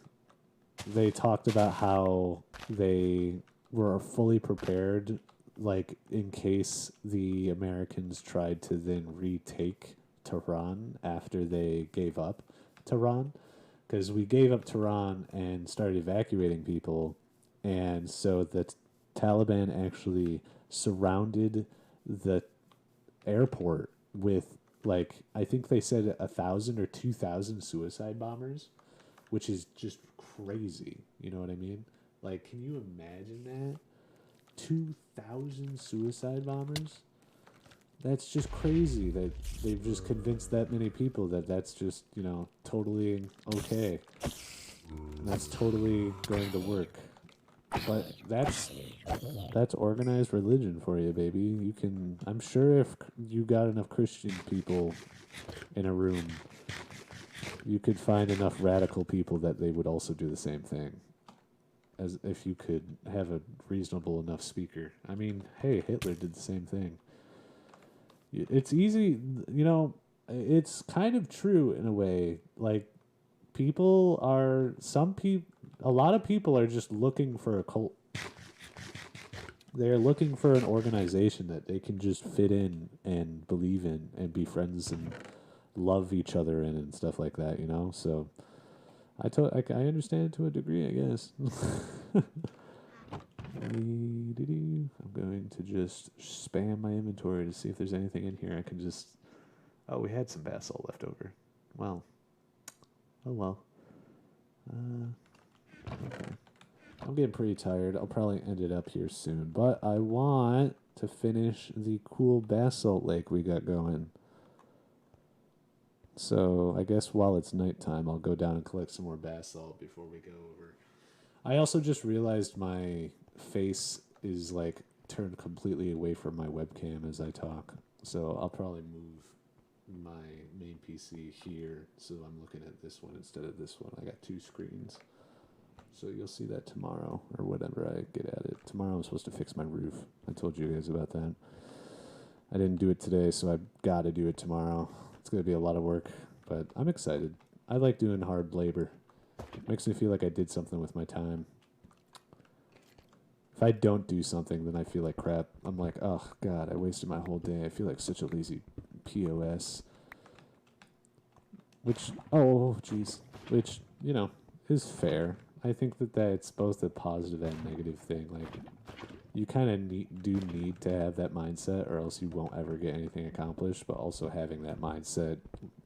talked about how they were fully prepared, like, in case the Americans tried to then retake Tehran after they gave up Tehran, because we gave up Tehran and started evacuating people, and so the Taliban actually surrounded the airport with, like, I think they said 1,000 or 2,000 suicide bombers, which is just crazy. You know what I mean? Like, can you imagine that? 2,000 suicide bombers? That's just crazy that they've just convinced that many people that that's just, totally okay. And that's totally going to work. But that's organized religion for you, baby. You can, I'm sure if you got enough Christian people in a room, you could find enough radical people that they would also do the same thing. As if you could have a reasonable enough speaker. I mean, hey, Hitler did the same thing. It's easy, it's kind of true in a way. Like, a lot of people are just looking for a cult. They're looking for an organization that they can just fit in and believe in and be friends and love each other in and stuff like that, So I understand to a degree, I guess. I'm going to just spam my inventory to see if there's anything in here I can just... Oh, we had some basalt left over. Well. Oh, well. Okay. I'm getting pretty tired. I'll probably end it up here soon. But I want to finish the cool basalt lake we got going. So I guess while it's nighttime, I'll go down and collect some more basalt before we go over. I also just realized my face is like turned completely away from my webcam as I talk. So I'll probably move my main PC here so I'm looking at this one instead of this one. I got two screens. So you'll see that tomorrow or whenever I get at it. Tomorrow I'm supposed to fix my roof. I told you guys about that. I didn't do it today, so I've got to do it tomorrow. It's going to be a lot of work, but I'm excited. I like doing hard labor. It makes me feel like I did something with my time. If I don't do something, then I feel like crap. I'm like, oh, God, I wasted my whole day. I feel like such a lazy POS. Which, oh, jeez. Which, you know, is fair. I think that that's both a positive and negative thing. Like, you kind of do need to have that mindset, or else you won't ever get anything accomplished. But also having that mindset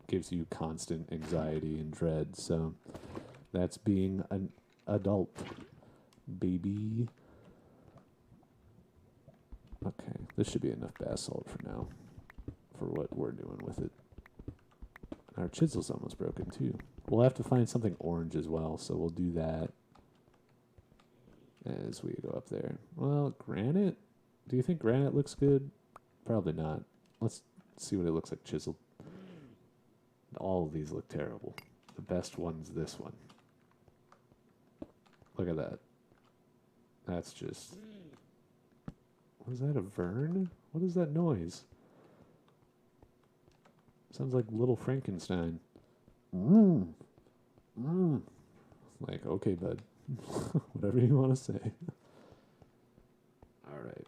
gives you constant anxiety and dread. So that's being an adult, baby. Okay, this should be enough basalt for now, for what we're doing with it. Our chisel's almost broken too. We'll have to find something orange as well, so we'll do that as we go up there. Well, granite? Do you think granite looks good? Probably not. Let's see what it looks like chiseled. All of these look terrible. The best one's this one. Look at that. That's just... Was that a vern? What is that noise? Sounds like Little Frankenstein. Like, okay, bud. Whatever you want to say. Alright.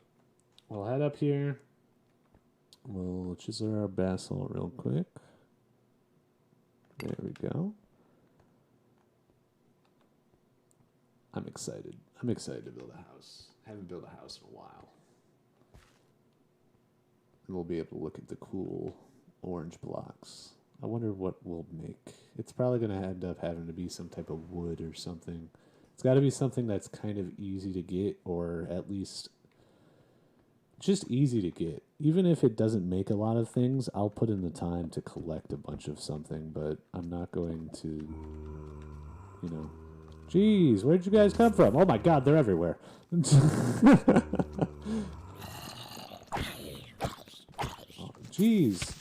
We'll head up here. We'll chisel our basalt real quick. There we go. I'm excited. I'm excited to build a house. I haven't built a house in a while. And we'll be able to look at the cool orange blocks. I wonder what we'll make. It's probably going to end up having to be some type of wood or something. It's got to be something that's kind of easy to get, or at least just easy to get. Even if it doesn't make a lot of things, I'll put in the time to collect a bunch of something, but I'm not going to, you know. Jeez, where'd you guys come from? Oh my God, they're everywhere. Jeez.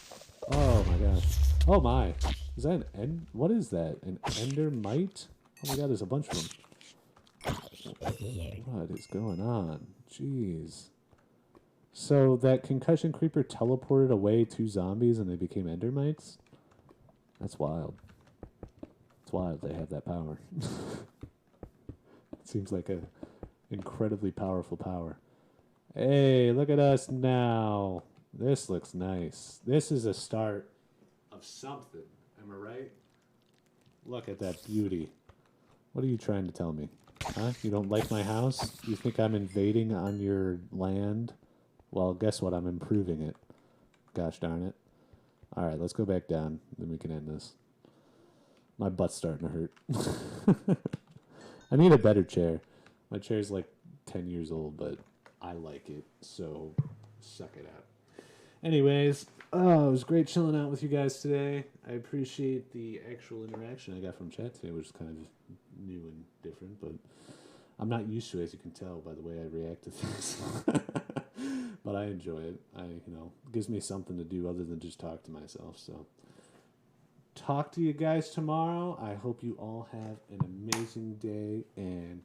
Oh my gosh. Oh my. Is that an end? What is that? An endermite? Oh my God, there's a bunch of them. What is going on? Jeez. So that concussion creeper teleported away two zombies and they became endermites? That's wild. It's wild they have that power. It seems like a incredibly powerful power. Hey, look at us now. This looks nice. This is a start of something. Am I right? Look at that beauty. What are you trying to tell me? Huh? You don't like my house? You think I'm invading on your land? Well, guess what? I'm improving it. Gosh darn it. Alright, let's go back down. Then we can end this. My butt's starting to hurt. I need a better chair. My chair's like 10 years old, but I like it. So, suck it out. Anyways, it was great chilling out with you guys today. I appreciate the actual interaction I got from chat today, which is kind of new and different, but I'm not used to it, as you can tell by the way I react to things. But I enjoy it. It gives me something to do other than just talk to myself. So, talk to you guys tomorrow. I hope you all have an amazing day, and